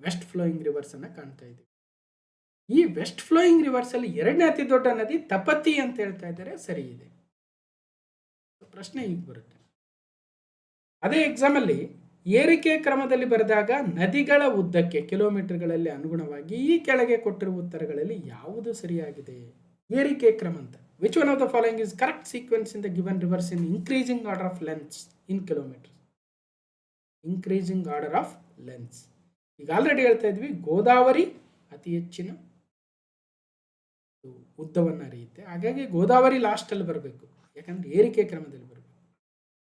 ವೆಸ್ಟ್ ಫ್ಲೋಯಿಂಗ್ ರಿವರ್ಸ್ ಅನ್ನು ಕಾಣ್ತಾ ಇದ್ದೀವಿ. ಈ ವೆಸ್ಟ್ ಫ್ಲೋಯಿಂಗ್ ರಿವರ್ಸ್ ಅಲ್ಲಿ ಎರಡನೇ ಅತಿ ದೊಡ್ಡ ನದಿ ತಪತಿ ಅಂತ ಹೇಳ್ತಾ ಇದ್ದಾರೆ, ಸರಿ ಇದೆ. ಪ್ರಶ್ನೆ ಈಗ ಬರುತ್ತೆ. ಅದೇ ಎಕ್ಸಾಮ್ ಅಲ್ಲಿ ಏರಿಕೆ ಕ್ರಮದಲ್ಲಿ ಬರೆದಾಗ ನದಿಗಳ ಉದ್ದಕ್ಕೆ ಕಿಲೋಮೀಟರ್ಗಳಲ್ಲಿ ಅನುಗುಣವಾಗಿ ಈ ಕೆಳಗೆ ಕೊಟ್ಟಿರುವ ಉತ್ತರಗಳಲ್ಲಿ ಯಾವುದು ಸರಿಯಾಗಿದೆ? ಏರಿಕೆ ಕ್ರಮ ಅಂತ. Which one of the following is correct sequence in the given rivers in increasing order of lengths in kilometre? Increasing order of lengths. ಈಗ ಆಲ್ರೆಡಿ ಹೇಳ್ತಾ ಇದ್ವಿ, ಗೋದಾವರಿ ಅತಿ ಹೆಚ್ಚಿನ ಉದ್ದವನ್ನು ಅರಿಯುತ್ತೆ, ಹಾಗಾಗಿ ಗೋದಾವರಿ ಲಾಸ್ಟಲ್ಲಿ ಬರಬೇಕು, ಯಾಕಂದ್ರೆ ಏರಿಕೆ ಕ್ರಮದಲ್ಲಿ ಬರಬೇಕು.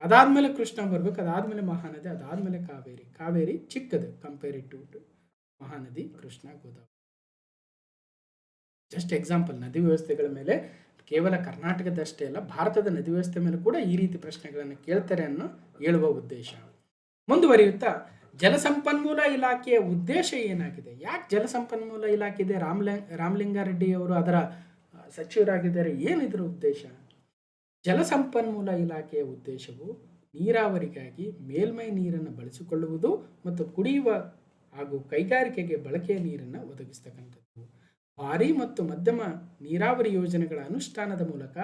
ಅದಾದ್ಮೇಲೆ ಕೃಷ್ಣ ಬರಬೇಕು, ಅದಾದ್ಮೇಲೆ ಮಹಾನದಿ, ಅದಾದ್ಮೇಲೆ ಕಾವೇರಿ. ಕಾವೇರಿ ಚಿಕ್ಕದು comparative to Mahanadi, Krishna, Godavari. Just example, ನದಿ ವ್ಯವಸ್ಥೆಗಳ ಮೇಲೆ ಕೇವಲ ಕರ್ನಾಟಕದಷ್ಟೇ ಅಲ್ಲ, ಭಾರತದ ನದಿ ವ್ಯವಸ್ಥೆ ಮೇಲೆ ಕೂಡ ಈ ರೀತಿ ಪ್ರಶ್ನೆಗಳನ್ನು ಕೇಳ್ತಾರೆ ಅನ್ನೋ ಹೇಳುವ ಉದ್ದೇಶ. ಮುಂದುವರಿಯುತ್ತಾ, ಜಲಸಂಪನ್ಮೂಲ ಇಲಾಖೆಯ ಉದ್ದೇಶ ಏನಾಗಿದೆ? ಯಾಕೆ ಜಲಸಂಪನ್ಮೂಲ ಇಲಾಖೆ ಇದೆ? ರಾಮಲಿಂಗಾರೆಡ್ಡಿ ಅವರು ಅದರ ಸಚಿವರಾಗಿದ್ದಾರೆ. ಏನಿದ್ರ ಉದ್ದೇಶ? ಜಲಸಂಪನ್ಮೂಲ ಇಲಾಖೆಯ ಉದ್ದೇಶವು ನೀರಾವರಿಗಾಗಿ ಮೇಲ್ಮೈ ನೀರನ್ನು ಬಳಸಿಕೊಳ್ಳುವುದು ಮತ್ತು ಕುಡಿಯುವ ಹಾಗೂ ಕೈಗಾರಿಕೆಗೆ ಬಳಕೆಯ ನೀರನ್ನು ಒದಗಿಸ್ತಕ್ಕಂಥದ್ದು. ಭಾರೀ ಮತ್ತು ಮಧ್ಯಮ ನೀರಾವರಿ ಯೋಜನೆಗಳ ಅನುಷ್ಠಾನದ ಮೂಲಕ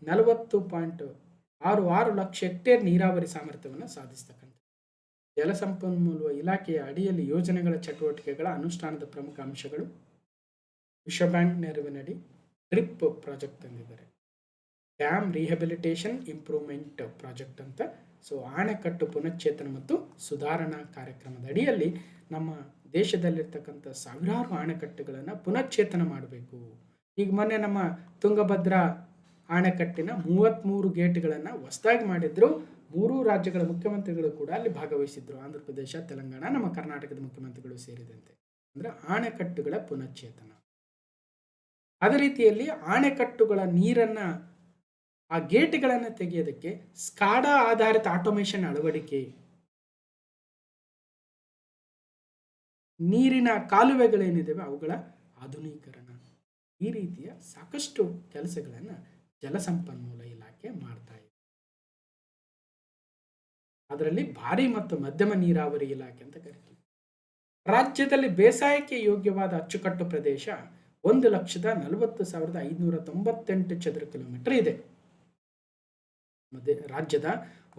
40.66 ಲಕ್ಷ ಹೆಕ್ಟೇರ್ ನೀರಾವರಿ ಸಾಮರ್ಥ್ಯವನ್ನು ಸಾಧಿಸ್ತಕ್ಕಂಥದ್ದು. ಜಲಸಂಪನ್ಮೂಲ ಇಲಾಖೆಯ ಅಡಿಯಲ್ಲಿ ಯೋಜನೆಗಳ ಚಟುವಟಿಕೆಗಳ ಅನುಷ್ಠಾನದ ಪ್ರಮುಖ ಅಂಶಗಳು: ವಿಶ್ವ ಬ್ಯಾಂಕ್ ನೆರವಿನಡಿ ಡ್ರಿಪ್ ಪ್ರಾಜೆಕ್ಟ್ ತಂದಿದ್ದಾರೆ, ಡ್ಯಾಮ್ ರಿಹ್ಯಾಬಿಲಿಟೇಷನ್ ಇಂಪ್ರೂವ್ಮೆಂಟ್ ಪ್ರಾಜೆಕ್ಟ್ ಅಂತ. ಸೊ ಅಣೆಕಟ್ಟು ಪುನಶ್ಚೇತನ ಮತ್ತು ಸುಧಾರಣಾ ಕಾರ್ಯಕ್ರಮದ ಅಡಿಯಲ್ಲಿ ನಮ್ಮ ದೇಶದಲ್ಲಿರ್ತಕ್ಕಂಥ ಸಾವಿರಾರು ಅಣೆಕಟ್ಟುಗಳನ್ನು ಪುನಶ್ಚೇತನ ಮಾಡಬೇಕು. ಈಗ ಮೊನ್ನೆ ನಮ್ಮ ತುಂಗಭದ್ರಾ ಅಣೆಕಟ್ಟಿನ 33 ಗೇಟ್ಗಳನ್ನು ಹೊಸದಾಗಿ ಮಾಡಿದ್ರು. 3 ರಾಜ್ಯಗಳ ಮುಖ್ಯಮಂತ್ರಿಗಳು ಕೂಡ ಅಲ್ಲಿ ಭಾಗವಹಿಸಿದ್ರು, ಆಂಧ್ರ ಪ್ರದೇಶ, ತೆಲಂಗಾಣ, ನಮ್ಮ ಕರ್ನಾಟಕದ ಮುಖ್ಯಮಂತ್ರಿಗಳು ಸೇರಿದಂತೆ. ಅಂದರೆ ಅಣೆಕಟ್ಟುಗಳ ಪುನಶ್ಚೇತನ. ಅದೇ ರೀತಿಯಲ್ಲಿ ಅಣೆಕಟ್ಟುಗಳ ನೀರನ್ನು, ಆ ಗೇಟ್ಗಳನ್ನು ತೆಗೆಯೋದಕ್ಕೆ ಸ್ಕಾಡಾ ಆಧಾರಿತ ಆಟೋಮೇಷನ್ ಅಳವಡಿಕೆ, ನೀರಿನ ಕಾಲುವೆಗಳೇನಿದ್ದಾವೆ ಅವುಗಳ ಆಧುನೀಕರಣ, ಈ ರೀತಿಯ ಸಾಕಷ್ಟು ಕೆಲಸಗಳನ್ನು ಜಲಸಂಪನ್ಮೂಲ ಇಲಾಖೆ ಮಾಡ್ತಾ ಇದೆ. ಅದರಲ್ಲಿ ಭಾರಿ ಮತ್ತು ಮಧ್ಯಮ ನೀರಾವರಿ ಇಲಾಖೆ ಅಂತ ಕರಿತೀವಿ. ರಾಜ್ಯದಲ್ಲಿ ಬೇಸಾಯಕ್ಕೆ ಯೋಗ್ಯವಾದ ಅಚ್ಚುಕಟ್ಟು ಪ್ರದೇಶ 1,40,598 ಚದರ ಕಿಲೋಮೀಟರ್ ಇದೆ. ರಾಜ್ಯದ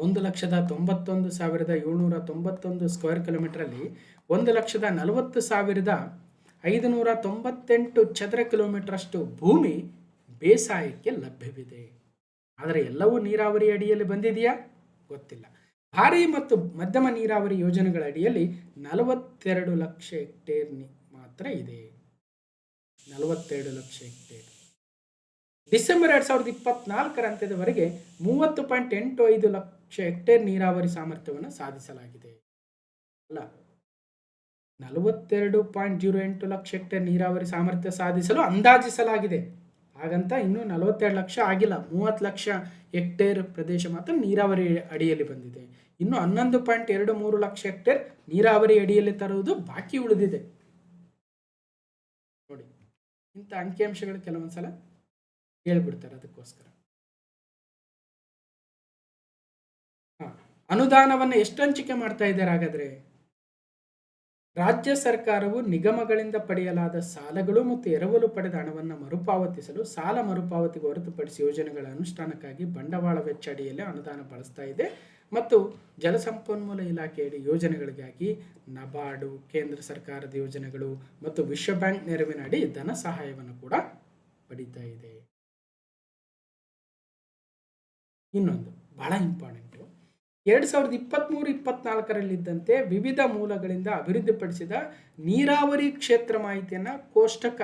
1,91,791 ಸ್ಕ್ವೇರ್ ಕಿಲೋಮೀಟರ್ ಅಲ್ಲಿ 1,40,598 ಚದರ ಕಿಲೋಮೀಟರ್ ಅಷ್ಟು ಭೂಮಿ ಬೇಸಾಯಕ್ಕೆ ಲಭ್ಯವಿದೆ. ಆದರೆ ಎಲ್ಲವೂ ನೀರಾವರಿ ಅಡಿಯಲ್ಲಿ ಬಂದಿದೆಯಾ? ಗೊತ್ತಿಲ್ಲ. ಭಾರೀ ಮತ್ತು ಮಧ್ಯಮ ನೀರಾವರಿ ಯೋಜನೆಗಳ ಅಡಿಯಲ್ಲಿ 42 ಲಕ್ಷ ಹೆಕ್ಟೇರ್ ಮಾತ್ರ ಇದೆ. 42 ಲಕ್ಷ ಹೆಕ್ಟೇರ್. ಡಿಸೆಂಬರ್ 2024 ಅಂತ್ಯದವರೆಗೆ 30.85 ಲಕ್ಷ ಹೆಕ್ಟೇರ್ ನೀರಾವರಿ ಸಾಮರ್ಥ್ಯವನ್ನು ಸಾಧಿಸಲಾಗಿದೆ. ಅಲ್ಲ, 42.08 ಲಕ್ಷ ಹೆಕ್ಟೇರ್ ನೀರಾವರಿ ಸಾಮರ್ಥ್ಯ ಸಾಧಿಸಲು ಅಂದಾಜಿಸಲಾಗಿದೆ. ಹಾಗಂತ ಇನ್ನೂ 42 ಲಕ್ಷ ಆಗಿಲ್ಲ. 30 ಲಕ್ಷ ಹೆಕ್ಟೇರ್ ಪ್ರದೇಶ ಮಾತ್ರ ನೀರಾವರಿ ಅಡಿಯಲ್ಲಿ ಬಂದಿದೆ. ಇನ್ನು 11.23 ಲಕ್ಷ ಹೆಕ್ಟೇರ್ ನೀರಾವರಿ ಅಡಿಯಲ್ಲಿ ತರುವುದು ಬಾಕಿ ಉಳಿದಿದೆ. ನೋಡಿ, ಇಂಥ ಅಂಕಿಅಂಶಗಳು ಕೆಲವೊಂದ್ಸಲ ಹೇಳ್ಬಿಡ್ತಾರೆ. ಅದಕ್ಕೋಸ್ಕರ ಅನುದಾನವನ್ನು ಎಷ್ಟು ಹಂಚಿಕೆ ಮಾಡ್ತಾ ಇದ್ದಾರೆ? ಹಾಗಾದ್ರೆ ರಾಜ್ಯ ಸರ್ಕಾರವು ನಿಗಮಗಳಿಂದ ಪಡೆಯಲಾದ ಸಾಲಗಳು ಮತ್ತು ಎರವಲು ಪಡೆದ ಹಣವನ್ನು ಮರುಪಾವತಿಸಲು ಸಾಲ ಮರುಪಾವತಿಗೆ ಹೊರತುಪಡಿಸಿ ಯೋಜನೆಗಳ ಅನುಷ್ಠಾನಕ್ಕಾಗಿ ಬಂಡವಾಳ ವೆಚ್ಚ ಅಡಿಯಲ್ಲಿ ಅನುದಾನ ಬಳಸ್ತಾ ಇದೆ. ಮತ್ತು ಜಲಸಂಪನ್ಮೂಲ ಇಲಾಖೆಯಡಿ ಯೋಜನೆಗಳಿಗಾಗಿ ನಬಾರ್ಡು, ಕೇಂದ್ರ ಸರ್ಕಾರದ ಯೋಜನೆಗಳು ಮತ್ತು ವಿಶ್ವ ಬ್ಯಾಂಕ್ ನೆರವಿನ ಅಡಿ ಧನ ಸಹಾಯವನ್ನು ಕೂಡ ಪಡೀತಾ ಇದೆ. ಇನ್ನೊಂದು ಬಹಳ ಇಂಪಾರ್ಟೆಂಟು, 2023-24 ವಿವಿಧ ಮೂಲಗಳಿಂದ ಅಭಿವೃದ್ಧಿಪಡಿಸಿದ ನೀರಾವರಿ ಕ್ಷೇತ್ರ ಮಾಹಿತಿಯನ್ನು ಕೋಷ್ಟಕ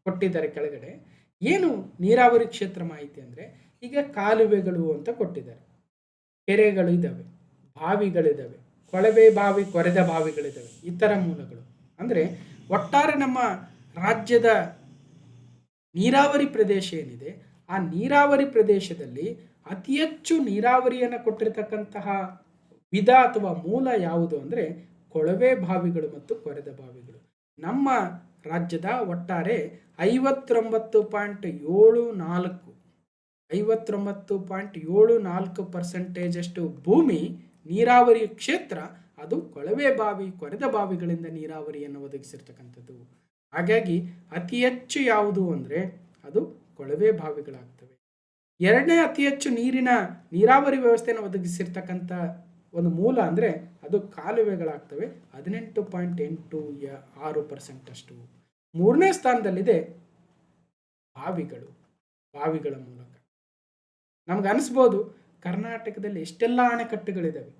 ಕೊಟ್ಟಿದ್ದಾರೆ ಕೆಳಗಡೆ. ಏನು ನೀರಾವರಿ ಕ್ಷೇತ್ರ ಮಾಹಿತಿ ಅಂದರೆ, ಈಗ ಕಾಲುವೆಗಳು ಅಂತ ಕೊಟ್ಟಿದ್ದಾರೆ, ಕೆರೆಗಳು ಇದ್ದಾವೆ, ಬಾವಿಗಳಿದ್ದಾವೆ, ಕೊಳವೆ ಬಾವಿ, ಕೊರೆದ ಬಾವಿಗಳಿದ್ದಾವೆ, ಇತರ ಮೂಲಗಳು. ಅಂದರೆ ಒಟ್ಟಾರೆ ನಮ್ಮ ರಾಜ್ಯದ ನೀರಾವರಿ ಪ್ರದೇಶ ಏನಿದೆ, ಆ ನೀರಾವರಿ ಪ್ರದೇಶದಲ್ಲಿ ಅತಿ ಹೆಚ್ಚು ನೀರಾವರಿಯನ್ನು ಕೊಟ್ಟಿರ್ತಕ್ಕಂತಹ ವಿಧ ಅಥವಾ ಮೂಲ ಯಾವುದು ಅಂದರೆ ಕೊಳವೆ ಬಾವಿಗಳು ಮತ್ತು ಕೊರೆದ ಬಾವಿಗಳು. ನಮ್ಮ ರಾಜ್ಯದ ಒಟ್ಟಾರೆ 59.74% ಭೂಮಿ ನೀರಾವರಿ ಕ್ಷೇತ್ರ ಅದು ಕೊಳವೆ ಬಾವಿ ಕೊರೆದ ಬಾವಿಗಳಿಂದ ನೀರಾವರಿಯನ್ನು ಒದಗಿಸಿರ್ತಕ್ಕಂಥದ್ದು. ಹಾಗಾಗಿ ಅತಿ ಹೆಚ್ಚು ಯಾವುದು ಅಂದರೆ ಅದು ಕೊಳವೆ ಬಾವಿಗಳಾಗ್ತವೆ. ಎರಡನೇ ಅತಿ ಹೆಚ್ಚು ನೀರಾವರಿ ವ್ಯವಸ್ಥೆಯನ್ನು ಒದಗಿಸಿರ್ತಕ್ಕಂಥ ಒಂದು ಮೂಲ ಅಂದರೆ ಅದು ಕಾಲುವೆಗಳಾಗ್ತವೆ, 18.86% ಅಷ್ಟು. ಮೂರನೇ ಸ್ಥಾನದಲ್ಲಿದೆ ಬಾವಿಗಳ ಮೂಲಕ. ನಮ್ಗೆ ಅನಿಸ್ಬೋದು ಕರ್ನಾಟಕದಲ್ಲಿ ಎಷ್ಟೆಲ್ಲ ಅಣೆಕಟ್ಟುಗಳಿದ್ದಾವೆ,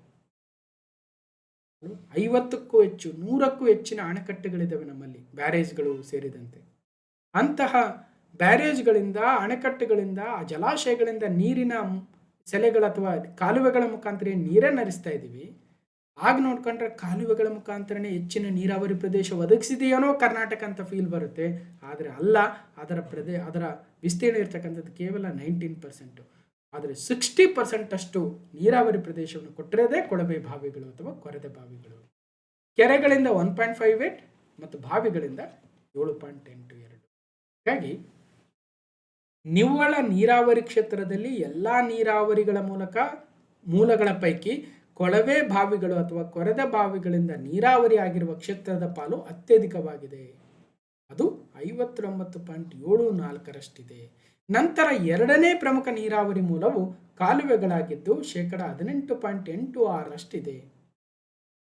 50ಕ್ಕೂ ಹೆಚ್ಚು 100ಕ್ಕೂ ಹೆಚ್ಚಿನ ಅಣೆಕಟ್ಟುಗಳಿದ್ದಾವೆ ನಮ್ಮಲ್ಲಿ, ಬ್ಯಾರೇಜ್ಗಳು ಸೇರಿದಂತೆ. ಅಂತಹ ಬ್ಯಾರೇಜ್ಗಳಿಂದ, ಅಣೆಕಟ್ಟುಗಳಿಂದ, ಜಲಾಶಯಗಳಿಂದ ನೀರಿನ ಸೆಲೆಗಳ ಅಥವಾ ಕಾಲುವೆಗಳ ಮುಖಾಂತರ ನೀರನ್ನು ಹರಿಸ್ತಾ ಇದ್ದೀವಿ. ಆಗ ನೋಡ್ಕೊಂಡ್ರೆ ಕಾಲುವೆಗಳ ಮುಖಾಂತರನೇ ಹೆಚ್ಚಿನ ನೀರಾವರಿ ಪ್ರದೇಶ ಒದಗಿಸಿದೆಯೇನೋ ಕರ್ನಾಟಕ ಅಂತ ಫೀಲ್ ಬರುತ್ತೆ. ಆದರೆ ಅಲ್ಲ, ಅದರ ವಿಸ್ತೀರ್ಣ ಇರ್ತಕ್ಕಂಥದ್ದು ಕೇವಲ 19%. ಆದರೆ 60% ಅಷ್ಟು ನೀರಾವರಿ ಪ್ರದೇಶವನ್ನು ಕೊಟ್ಟಿರೋದೇ ಕೊಳವೆ ಬಾವಿಗಳು ಅಥವಾ ಕೊರೆದ ಬಾವಿಗಳು. ಕೆರೆಗಳಿಂದ 1.58 ಮತ್ತು ಬಾವಿಗಳಿಂದ 7.82. ಹಾಗಾಗಿ ನಿವ್ವಳ ನೀರಾವರಿ ಕ್ಷೇತ್ರದಲ್ಲಿ ಎಲ್ಲ ನೀರಾವರಿಗಳ ಮೂಲಗಳ ಪೈಕಿ ಕೊಳವೆ ಬಾವಿಗಳು ಅಥವಾ ಕೊರೆದ ಬಾವಿಗಳಿಂದ ನೀರಾವರಿ ಆಗಿರುವ ಕ್ಷೇತ್ರದ ಪಾಲು ಅತ್ಯಧಿಕವಾಗಿದೆ. ಅದು 59.74%. ನಂತರ ಎರಡನೇ ಪ್ರಮುಖ ನೀರಾವರಿ ಮೂಲವು ಕಾಲುವೆಗಳಾಗಿದ್ದು 18.86%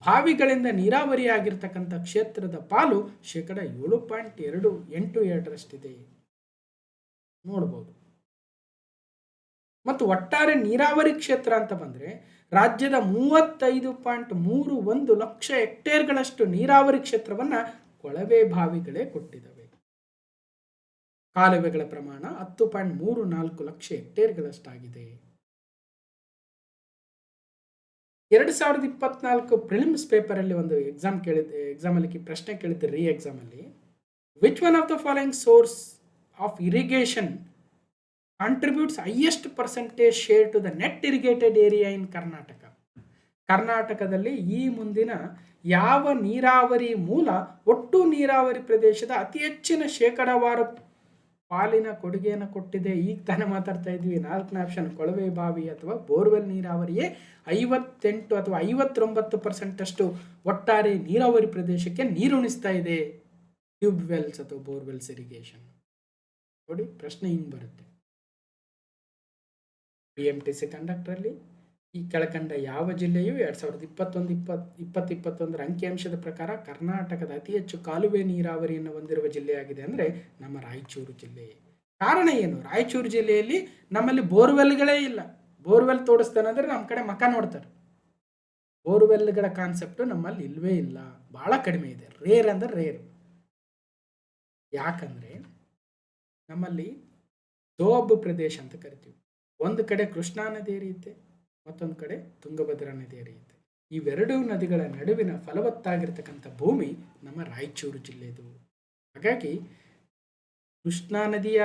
ಬಾವಿಗಳಿಂದ ನೀರಾವರಿಯಾಗಿರ್ತಕ್ಕಂಥ ಕ್ಷೇತ್ರದ ಪಾಲು 7.282% ನೋಡ್ಬೋದು. ಮತ್ತು ಒಟ್ಟಾರೆ ನೀರಾವರಿ ಕ್ಷೇತ್ರ ಅಂತ ಬಂದರೆ ರಾಜ್ಯದ 35.31 ಲಕ್ಷ ಹೆಕ್ಟೇರ್ಗಳಷ್ಟು ನೀರಾವರಿ ಕ್ಷೇತ್ರವನ್ನು ಕೊಳವೆ ಬಾವಿಗಳೇ ಕೊಟ್ಟಿದ್ದಾವೆ. ಕಾಲುವೆಗಳ ಪ್ರಮಾಣ 10.34 ಲಕ್ಷ ಹೆಕ್ಟೇರ್ಗಳಷ್ಟಾಗಿದೆ. 2024 ಪ್ರಿಲಿಮ್ಸ್ ಪೇಪರಲ್ಲಿ ಒಂದು ಎಕ್ಸಾಮಲ್ಲಿ ಪ್ರಶ್ನೆ ಕೇಳಿದ್ದೆ, ರೀ ಎಕ್ಸಾಮಲ್ಲಿ, which one of the following source of irrigation contributes highest percentage share to the net irrigated area in Karnataka. ಕರ್ನಾಟಕದಲ್ಲಿ ಈ ಮುಂದಿನ ಯಾವ ನೀರಾವರಿ ಮೂಲ ಒಟ್ಟು ನೀರಾವರಿ ಪ್ರದೇಶದ ಅತಿ ಹೆಚ್ಚಿನ ಶೇಕಡಾವಾರು ಪಾಲಿನ ಕೊಡುಗೆಯನ್ನು ಕೊಟ್ಟಿದೆ? ಈಗ ತಾನೇ ಮಾತಾಡ್ತಾ ಇದ್ವಿ, 4ನೇ ಆಪ್ಷನ್ ಕೊಳವೆ ಬಾವಿ ಅಥವಾ ಬೋರ್ವೆಲ್ ನೀರಾವರಿಯೇ 58 ಅಥವಾ 59% ಅಷ್ಟು ಒಟ್ಟಾರೆ ನೀರಾವರಿ ಪ್ರದೇಶಕ್ಕೆ ನೀರುಣಿಸ್ತಾ ಇದೆ. ಟ್ಯೂಬ್ ವೆಲ್ಸ್ ಅಥವಾ ಬೋರ್ವೆಲ್ಸ್ ಇರಿಗೇಷನ್. ನೋಡಿ, ಪ್ರಶ್ನೆ ಹಿಂಗೆ ಬರುತ್ತೆ. BMTC ಕಂಡಕ್ಟರಲ್ಲಿ ಈ ಕೆಳಕಂಡ ಯಾವ ಜಿಲ್ಲೆಯು 2021 ಅಂಕಿಅಂಶದ ಪ್ರಕಾರ ಕರ್ನಾಟಕದ ಅತಿ ಹೆಚ್ಚು ಕಾಲುವೆ ನೀರಾವರಿಯನ್ನು ಹೊಂದಿರುವ ಜಿಲ್ಲೆಯಾಗಿದೆ ಅಂದರೆ ನಮ್ಮ ರಾಯಚೂರು ಜಿಲ್ಲೆ. ಕಾರಣ ಏನು? ರಾಯಚೂರು ಜಿಲ್ಲೆಯಲ್ಲಿ ನಮ್ಮಲ್ಲಿ ಬೋರ್ವೆಲ್ಗಳೇ ಇಲ್ಲ. ಬೋರ್ವೆಲ್ ತೋಡಿಸ್ತಾನೆ ಅಂದರೆ ನಮ್ಮ ಕಡೆ ಮಕ ನೋಡ್ತಾರೆ. ಬೋರ್ವೆಲ್ಗಳ ಕಾನ್ಸೆಪ್ಟು ನಮ್ಮಲ್ಲಿ ಇಲ್ಲವೇ ಇಲ್ಲ, ಭಾಳ ಕಡಿಮೆ ಇದೆ. ರೇರ್ ಅಂದರೆ ರೇರ್. ಯಾಕಂದರೆ ನಮ್ಮಲ್ಲಿ ದೋಬ್ ಪ್ರದೇಶ ಅಂತ ಕರಿತೀವಿ. ಒಂದು ಕಡೆ ಕೃಷ್ಣಾ ನದಿ ಹರಿಯುತ್ತೆ, ಮತ್ತೊಂದು ಕಡೆ ತುಂಗಭದ್ರಾ ನದಿ ಹರಿಯುತ್ತೆ. ಇವೆರಡೂ ನದಿಗಳ ನಡುವಿನ ಫಲವತ್ತಾಗಿರ್ತಕ್ಕಂಥ ಭೂಮಿ ನಮ್ಮ ರಾಯಚೂರು ಜಿಲ್ಲೆದು. ಹಾಗಾಗಿ ಕೃಷ್ಣಾ ನದಿಯ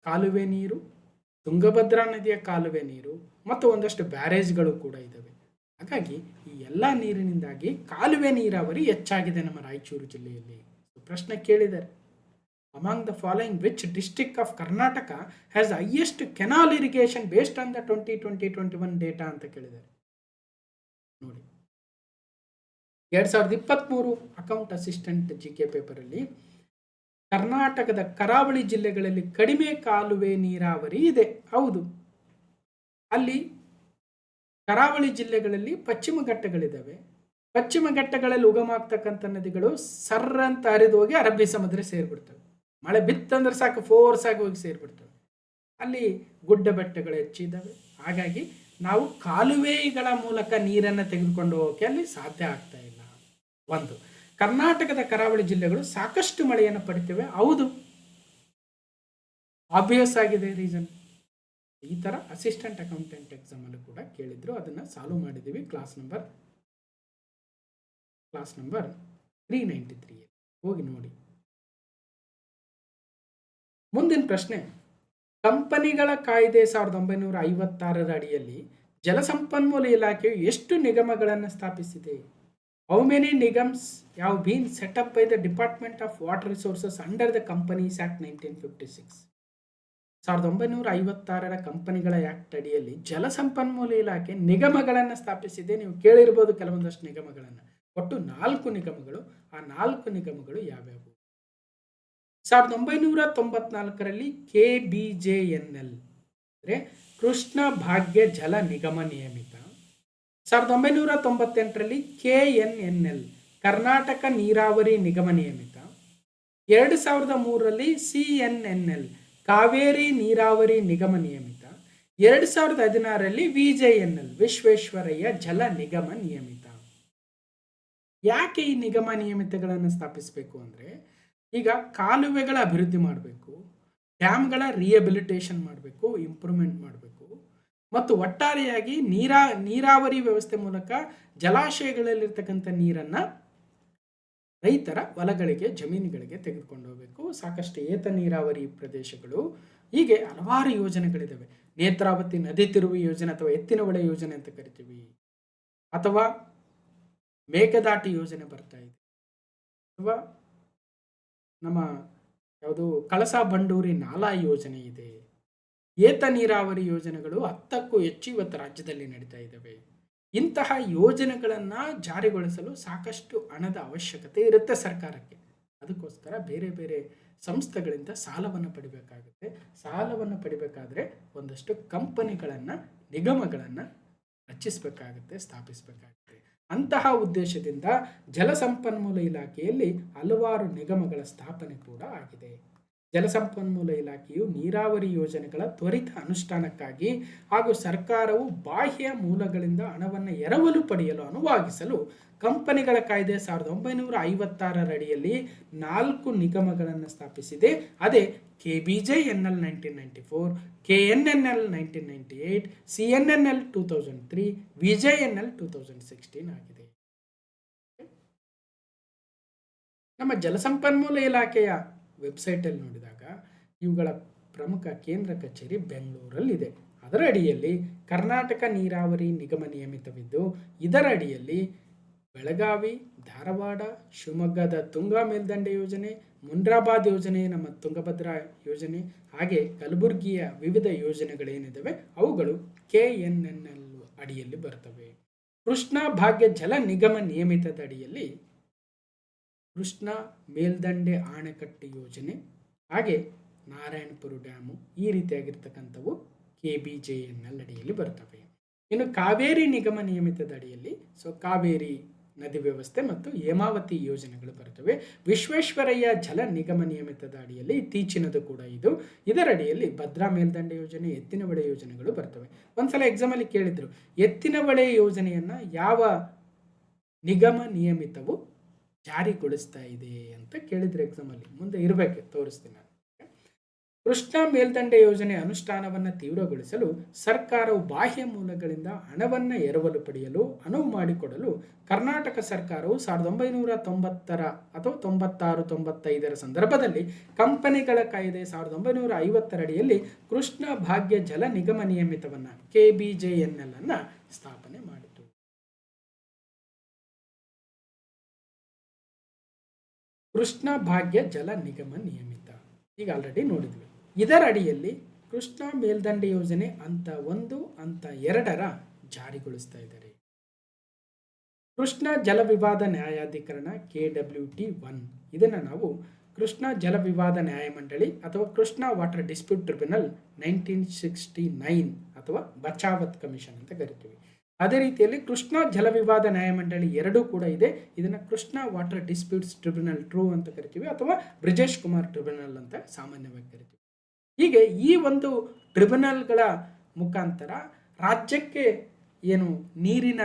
ಕಾಲುವೆ ನೀರು, ತುಂಗಭದ್ರಾ ನದಿಯ ಕಾಲುವೆ ನೀರು ಮತ್ತು ಒಂದಷ್ಟು ಬ್ಯಾರೇಜ್ಗಳು ಕೂಡ ಇದ್ದಾವೆ. ಹಾಗಾಗಿ ಈ ಎಲ್ಲ ನೀರಿನಿಂದಾಗಿ ಕಾಲುವೆ ನೀರಾವರಿ ಹೆಚ್ಚಾಗಿದೆ ನಮ್ಮ ರಾಯಚೂರು ಜಿಲ್ಲೆಯಲ್ಲಿ. ಪ್ರಶ್ನೆ ಕೇಳಿದ್ದಾರೆ, among the following which district of Karnataka has the highest canal irrigation based on the 2020-21 data ಅಂತ ಕೇಳಿದ್ದಾರೆ. ನೋಡಿ, 2023 ಅಕೌಂಟ್ ಅಸಿಸ್ಟೆಂಟ್ GK ಪೇಪರಲ್ಲಿ ಕರ್ನಾಟಕದ ಕರಾವಳಿ ಜಿಲ್ಲೆಗಳಲ್ಲಿ ಕಡಿಮೆ ಕಾಲುವೆ ನೀರಾವರಿ ಇದೆ. ಹೌದು, ಅಲ್ಲಿ ಕರಾವಳಿ ಜಿಲ್ಲೆಗಳಲ್ಲಿ ಪಶ್ಚಿಮ ಘಟ್ಟಗಳಿದ್ದಾವೆ. ಪಶ್ಚಿಮ ಘಟ್ಟಗಳಲ್ಲಿ ಉಗಮಾಗ್ತಕ್ಕಂಥ ನದಿಗಳು ಸರ್ರಂತ ಹರಿದು ಹೋಗಿ ಅರಬ್ಬಿ ಸಮುದ್ರ ಸೇರಿಬಿಡ್ತವೆ. ಮಳೆ ಬಿತ್ತಂದ್ರೆ ಸಾಕು, ಫೋರ್ಸ್ ಆಗಿ ಹೋಗಿ ಸೇರಿಬಿಡ್ತವೆ. ಅಲ್ಲಿ ಗುಡ್ಡ ಬೆಟ್ಟಗಳು ಹೆಚ್ಚಿದ್ದಾವೆ. ಹಾಗಾಗಿ ನಾವು ಕಾಲುವೆಗಳ ಮೂಲಕ ನೀರನ್ನು ತೆಗೆದುಕೊಂಡು ಹೋಗೋಕೆ ಅಲ್ಲಿ ಸಾಧ್ಯ ಆಗ್ತಾ ಇಲ್ಲ. ಒಂದು, ಕರ್ನಾಟಕದ ಕರಾವಳಿ ಜಿಲ್ಲೆಗಳು ಸಾಕಷ್ಟು ಮಳೆಯನ್ನು ಪಡಿತೇವೆ. ಹೌದು, ಆಬ್ವಿಯಸ್ ಆಗಿದೆ ರೀಸನ್. ಈ ಥರ ಅಸಿಸ್ಟೆಂಟ್ ಅಕೌಂಟೆಂಟ್ ಎಕ್ಸಾಮಲ್ಲೂ ಕೂಡ ಕೇಳಿದ್ರು, ಅದನ್ನು ಸಾಲ್ವ್ ಮಾಡಿದ್ದೀವಿ ಕ್ಲಾಸ್ ನಂಬರ್ 393 ಹೋಗಿ ನೋಡಿ. ಮುಂದಿನ ಪ್ರಶ್ನೆ, ಕಂಪನಿಗಳ ಕಾಯ್ದೆ 1956ರ ಅಡಿಯಲ್ಲಿ ಜಲಸಂಪನ್ಮೂಲ ಇಲಾಖೆಯು ಎಷ್ಟು ನಿಗಮಗಳನ್ನು ಸ್ಥಾಪಿಸಿದೆ? How many nigams have been set up by the department of water resources under the companies act 1956? 1956ರ ಕಂಪನಿಗಳ ಆಕ್ಟ್ ಅಡಿಯಲ್ಲಿ ಜಲಸಂಪನ್ಮೂಲ ಇಲಾಖೆ ನಿಗಮಗಳನ್ನು ಸ್ಥಾಪಿಸಿದೆ. ನೀವು ಕೇಳಿರ್ಬೋದು ಕೆಲವೊಂದಷ್ಟು ನಿಗಮಗಳನ್ನು. ಒಟ್ಟು 4 ನಿಗಮಗಳು. ಆ 4 ನಿಗಮಗಳು ಯಾವ್ಯಾವು? 1994ರಲ್ಲಿ KBJNL ಅಂದರೆ ಕೃಷ್ಣ ಭಾಗ್ಯ ಜಲ ನಿಗಮ ನಿಯಮಿತ. 1998ರಲ್ಲಿ KNNL ಕರ್ನಾಟಕ ನೀರಾವರಿ ನಿಗಮ ನಿಯಮಿತ. 2003ರಲ್ಲಿ CNNL ಕಾವೇರಿ ನೀರಾವರಿ ನಿಗಮ ನಿಯಮಿತ. 2016ರಲ್ಲಿ VJNL ವಿಶ್ವೇಶ್ವರಯ್ಯ ಜಲ ನಿಗಮ ನಿಯಮಿತ. ಯಾಕೆ ಈ ನಿಗಮ ನಿಯಮಿತಗಳನ್ನು ಸ್ಥಾಪಿಸಬೇಕು ಅಂದರೆ, ಈಗ ಕಾಲುವೆಗಳ ಅಭಿವೃದ್ಧಿ ಮಾಡಬೇಕು, ಡ್ಯಾಮ್ಗಳ ರಿಹಬಿಲಿಟೇಷನ್ ಮಾಡಬೇಕು, ಇಂಪ್ರೂವ್ಮೆಂಟ್ ಮಾಡಬೇಕು, ಮತ್ತು ಒಟ್ಟಾರೆಯಾಗಿ ನೀರಾವರಿ ವ್ಯವಸ್ಥೆ ಮೂಲಕ ಜಲಾಶಯಗಳಲ್ಲಿರ್ತಕ್ಕಂಥ ನೀರನ್ನು ರೈತರ ಹೊಲಗಳಿಗೆ, ಜಮೀನುಗಳಿಗೆ ತೆಗೆದುಕೊಂಡು ಹೋಗಬೇಕು. ಸಾಕಷ್ಟು ಏತ ನೀರಾವರಿ ಪ್ರದೇಶಗಳು, ಹೀಗೆ ಹಲವಾರು ಯೋಜನೆಗಳಿದ್ದಾವೆ. ನೇತ್ರಾವತಿ ನದಿ ತಿರುವು ಯೋಜನೆ ಅಥವಾ ಎತ್ತಿನ ಹೊಳೆ ಯೋಜನೆ ಅಂತ ಕರಿತೀವಿ, ಅಥವಾ ಮೇಕೆದಾಟು ಯೋಜನೆ ಬರ್ತಾ ಇದೆ, ಅಥವಾ ನಮ್ಮ ಯಾವುದು ಕಳಸಾ ಬಂಡೂರಿ ನಾಲಾ ಯೋಜನೆ ಇದೆ. ಏತ ನೀರಾವರಿ ಯೋಜನೆಗಳು 10ಕ್ಕೂ ಹೆಚ್ಚು ಇವತ್ತು ರಾಜ್ಯದಲ್ಲಿ ನಡೀತಾ ಇದ್ದಾವೆ. ಇಂತಹ ಯೋಜನೆಗಳನ್ನು ಜಾರಿಗೊಳಿಸಲು ಸಾಕಷ್ಟು ಹಣದ ಅವಶ್ಯಕತೆ ಇರುತ್ತೆ ಸರ್ಕಾರಕ್ಕೆ. ಅದಕ್ಕೋಸ್ಕರ ಬೇರೆ ಬೇರೆ ಸಂಸ್ಥೆಗಳಿಂದ ಸಾಲವನ್ನು ಪಡಿಬೇಕಾಗುತ್ತೆ. ಸಾಲವನ್ನು ಪಡಿಬೇಕಾದ್ರೆ ಒಂದಷ್ಟು ಕಂಪನಿಗಳನ್ನು, ನಿಗಮಗಳನ್ನು ರಚಿಸಬೇಕಾಗುತ್ತೆ, ಸ್ಥಾಪಿಸಬೇಕಾಗುತ್ತೆ. ಅಂತಹ ಉದ್ದೇಶದಿಂದ ಜಲಸಂಪನ್ಮೂಲ ಇಲಾಖೆಯಲ್ಲಿ ಹಲವಾರು ನಿಗಮಗಳ ಸ್ಥಾಪನೆ ಕೂಡ ಆಗಿದೆ. ಜಲಸಂಪನ್ಮೂಲ ಇಲಾಖೆಯು ನೀರಾವರಿ ಯೋಜನೆಗಳ ತ್ವರಿತ ಅನುಷ್ಠಾನಕ್ಕಾಗಿ ಹಾಗೂ ಸರ್ಕಾರವು ಬಾಹ್ಯ ಮೂಲಗಳಿಂದ ಹಣವನ್ನು ಎರವಲು ಪಡೆಯಲು ಅನುವಾಗಿಸಲು ಕಂಪನಿಗಳ ಕಾಯ್ದೆ 1956ರ ಅಡಿಯಲ್ಲಿ 4 ನಿಗಮಗಳನ್ನು ಸ್ಥಾಪಿಸಿದೆ. ಅದೇ KBJNL 1994, KNNL 1998, CNNL 2003, VJNL 2016 ಆಗಿದೆ. ನಮ್ಮ ಜಲಸಂಪನ್ಮೂಲ ಇಲಾಖೆಯ ವೆಬ್ಸೈಟಲ್ಲಿ ನೋಡಿದಾಗ ಇವುಗಳ ಪ್ರಮುಖ ಕೇಂದ್ರ ಕಚೇರಿ ಬೆಂಗಳೂರಲ್ಲಿದೆ. ಅದರ ಅಡಿಯಲ್ಲಿ ಕರ್ನಾಟಕ ನೀರಾವರಿ ನಿಗಮ ನಿಯಮಿತವಿದ್ದು, ಇದರ ಅಡಿಯಲ್ಲಿ ಬೆಳಗಾವಿ, ಧಾರವಾಡ, ಶಿವಮೊಗ್ಗದ ತುಂಗಾ ಮೇಲ್ದಂಡೆ ಯೋಜನೆ, ಮುಂಡ್ರಾಬಾದ್ ಯೋಜನೆ, ನಮ್ಮ ತುಂಗಭದ್ರಾ ಯೋಜನೆ, ಹಾಗೆ ಕಲಬುರಗಿಯ ವಿವಿಧ ಯೋಜನೆಗಳೇನಿದ್ದಾವೆ ಅವುಗಳು KNNL ಅಡಿಯಲ್ಲಿ ಬರ್ತವೆ. ಕೃಷ್ಣ ಭಾಗ್ಯ ಜಲ ನಿಗಮ ನಿಯಮಿತದ ಅಡಿಯಲ್ಲಿ ಕೃಷ್ಣ ಮೇಲ್ದಂಡೆ ಆಣೆಕಟ್ಟು ಯೋಜನೆ, ಹಾಗೆ ನಾರಾಯಣಪುರ ಡ್ಯಾಮು, ಈ ರೀತಿಯಾಗಿರ್ತಕ್ಕಂಥವು KBJNL ಅಡಿಯಲ್ಲಿ ಬರ್ತವೆ. ಇನ್ನು ಕಾವೇರಿ ನಿಗಮ ನಿಯಮಿತದ ಅಡಿಯಲ್ಲಿ ಕಾವೇರಿ ನದಿ ವ್ಯವಸ್ಥೆ ಮತ್ತು ಹೇಮಾವತಿ ಯೋಜನೆಗಳು ಬರ್ತವೆ. ವಿಶ್ವೇಶ್ವರಯ್ಯ ಜಲ ನಿಗಮ ನಿಯಮಿತದ ಅಡಿಯಲ್ಲಿ ಇತ್ತೀಚಿನದು ಕೂಡ ಇದು. ಇದರ ಅಡಿಯಲ್ಲಿ ಭದ್ರಾ ಮೇಲ್ದಂಡೆ ಯೋಜನೆ, ಎತ್ತಿನ ಹೊಳೆ ಯೋಜನೆಗಳು ಬರ್ತವೆ. ಒಂದ್ಸಲ ಎಕ್ಸಾಮಲ್ಲಿ ಕೇಳಿದ್ರು, ಎತ್ತಿನ ಹೊಳೆ ಯೋಜನೆಯನ್ನು ಯಾವ ನಿಗಮ ನಿಯಮಿತವು ಜಾರಿಗೊಳಿಸ್ತಾ ಇದೆ ಅಂತ ಕೇಳಿದ್ರೆ ಎಕ್ಸಾಮಲ್ಲಿ, ಮುಂದೆ ಇರಬೇಕು, ತೋರಿಸ್ತೀನಿ ನಾನು. ಕೃಷ್ಣ ಮೇಲ್ದಂಡೆ ಯೋಜನೆ ಅನುಷ್ಠಾನವನ್ನು ತೀವ್ರಗೊಳಿಸಲು ಸರ್ಕಾರವು ಬಾಹ್ಯ ಮೂಲಗಳಿಂದ ಹಣವನ್ನು ಎರವಲು ಪಡೆಯಲು ಅನುವು ಮಾಡಿಕೊಡಲು ಕರ್ನಾಟಕ ಸರ್ಕಾರವು 1990 ಅಥವಾ 96-95ರ ಸಂದರ್ಭದಲ್ಲಿ ಕಂಪನಿಗಳ ಕಾಯ್ದೆ 1950ರ ಅಡಿಯಲ್ಲಿ ಕೃಷ್ಣ ಭಾಗ್ಯ ಜಲ ನಿಗಮ ನಿಯಮಿತವನ್ನು KBJNL ಅನ್ನು ಸ್ಥಾಪನೆ ಮಾಡಿತು. ಕೃಷ್ಣ ಭಾಗ್ಯ ಜಲ ನಿಗಮ ನಿಯಮಿತ ಈಗ ಆಲ್ರೆಡಿ ನೋಡಿದ್ವಿ. ಇದರ ಅಡಿಯಲ್ಲಿ ಕೃಷ್ಣ ಮೇಲ್ದಂಡೆ ಯೋಜನೆ ಹಂತ 1, ಹಂತ 2ರ ಜಾರಿಗೊಳಿಸ್ತಾ ಇದ್ದಾರೆ. ಕೃಷ್ಣ ಜಲ ವಿವಾದ ನ್ಯಾಯಾಧಿಕರಣ KWT1, ಇದನ್ನು ನಾವು ಕೃಷ್ಣ ಜಲ ವಿವಾದ ನ್ಯಾಯಮಂಡಳಿ ಅಥವಾ ಕೃಷ್ಣ ವಾಟರ್ ಡಿಸ್ಪ್ಯೂಟ್ ಟ್ರಿಬ್ಯುನಲ್ 1969 ಅಥವಾ ಬಚಾವತ್ ಕಮಿಷನ್ ಅಂತ ಕರಿತೀವಿ. ಅದೇ ರೀತಿಯಲ್ಲಿ ಕೃಷ್ಣ ಜಲ ವಿವಾದ ನ್ಯಾಯಮಂಡಳಿ 2 ಕೂಡ ಇದೆ. ಇದನ್ನು ಕೃಷ್ಣ ವಾಟರ್ ಡಿಸ್ಪ್ಯೂಟ್ಸ್ ಟ್ರಿಬ್ಯುನಲ್ 2 ಅಂತ ಕರಿತೀವಿ, ಅಥವಾ ಬ್ರಿಜೇಶ್ ಕುಮಾರ್ ಟ್ರಿಬ್ಯುನಲ್ ಅಂತ ಸಾಮಾನ್ಯವಾಗಿ ಕರಿತೀವಿ. ಹೀಗೆ ಈ ಒಂದು ಟ್ರಿಬ್ಯುನಲ್ಗಳ ಮುಖಾಂತರ ರಾಜ್ಯಕ್ಕೆ ಏನು ನೀರಿನ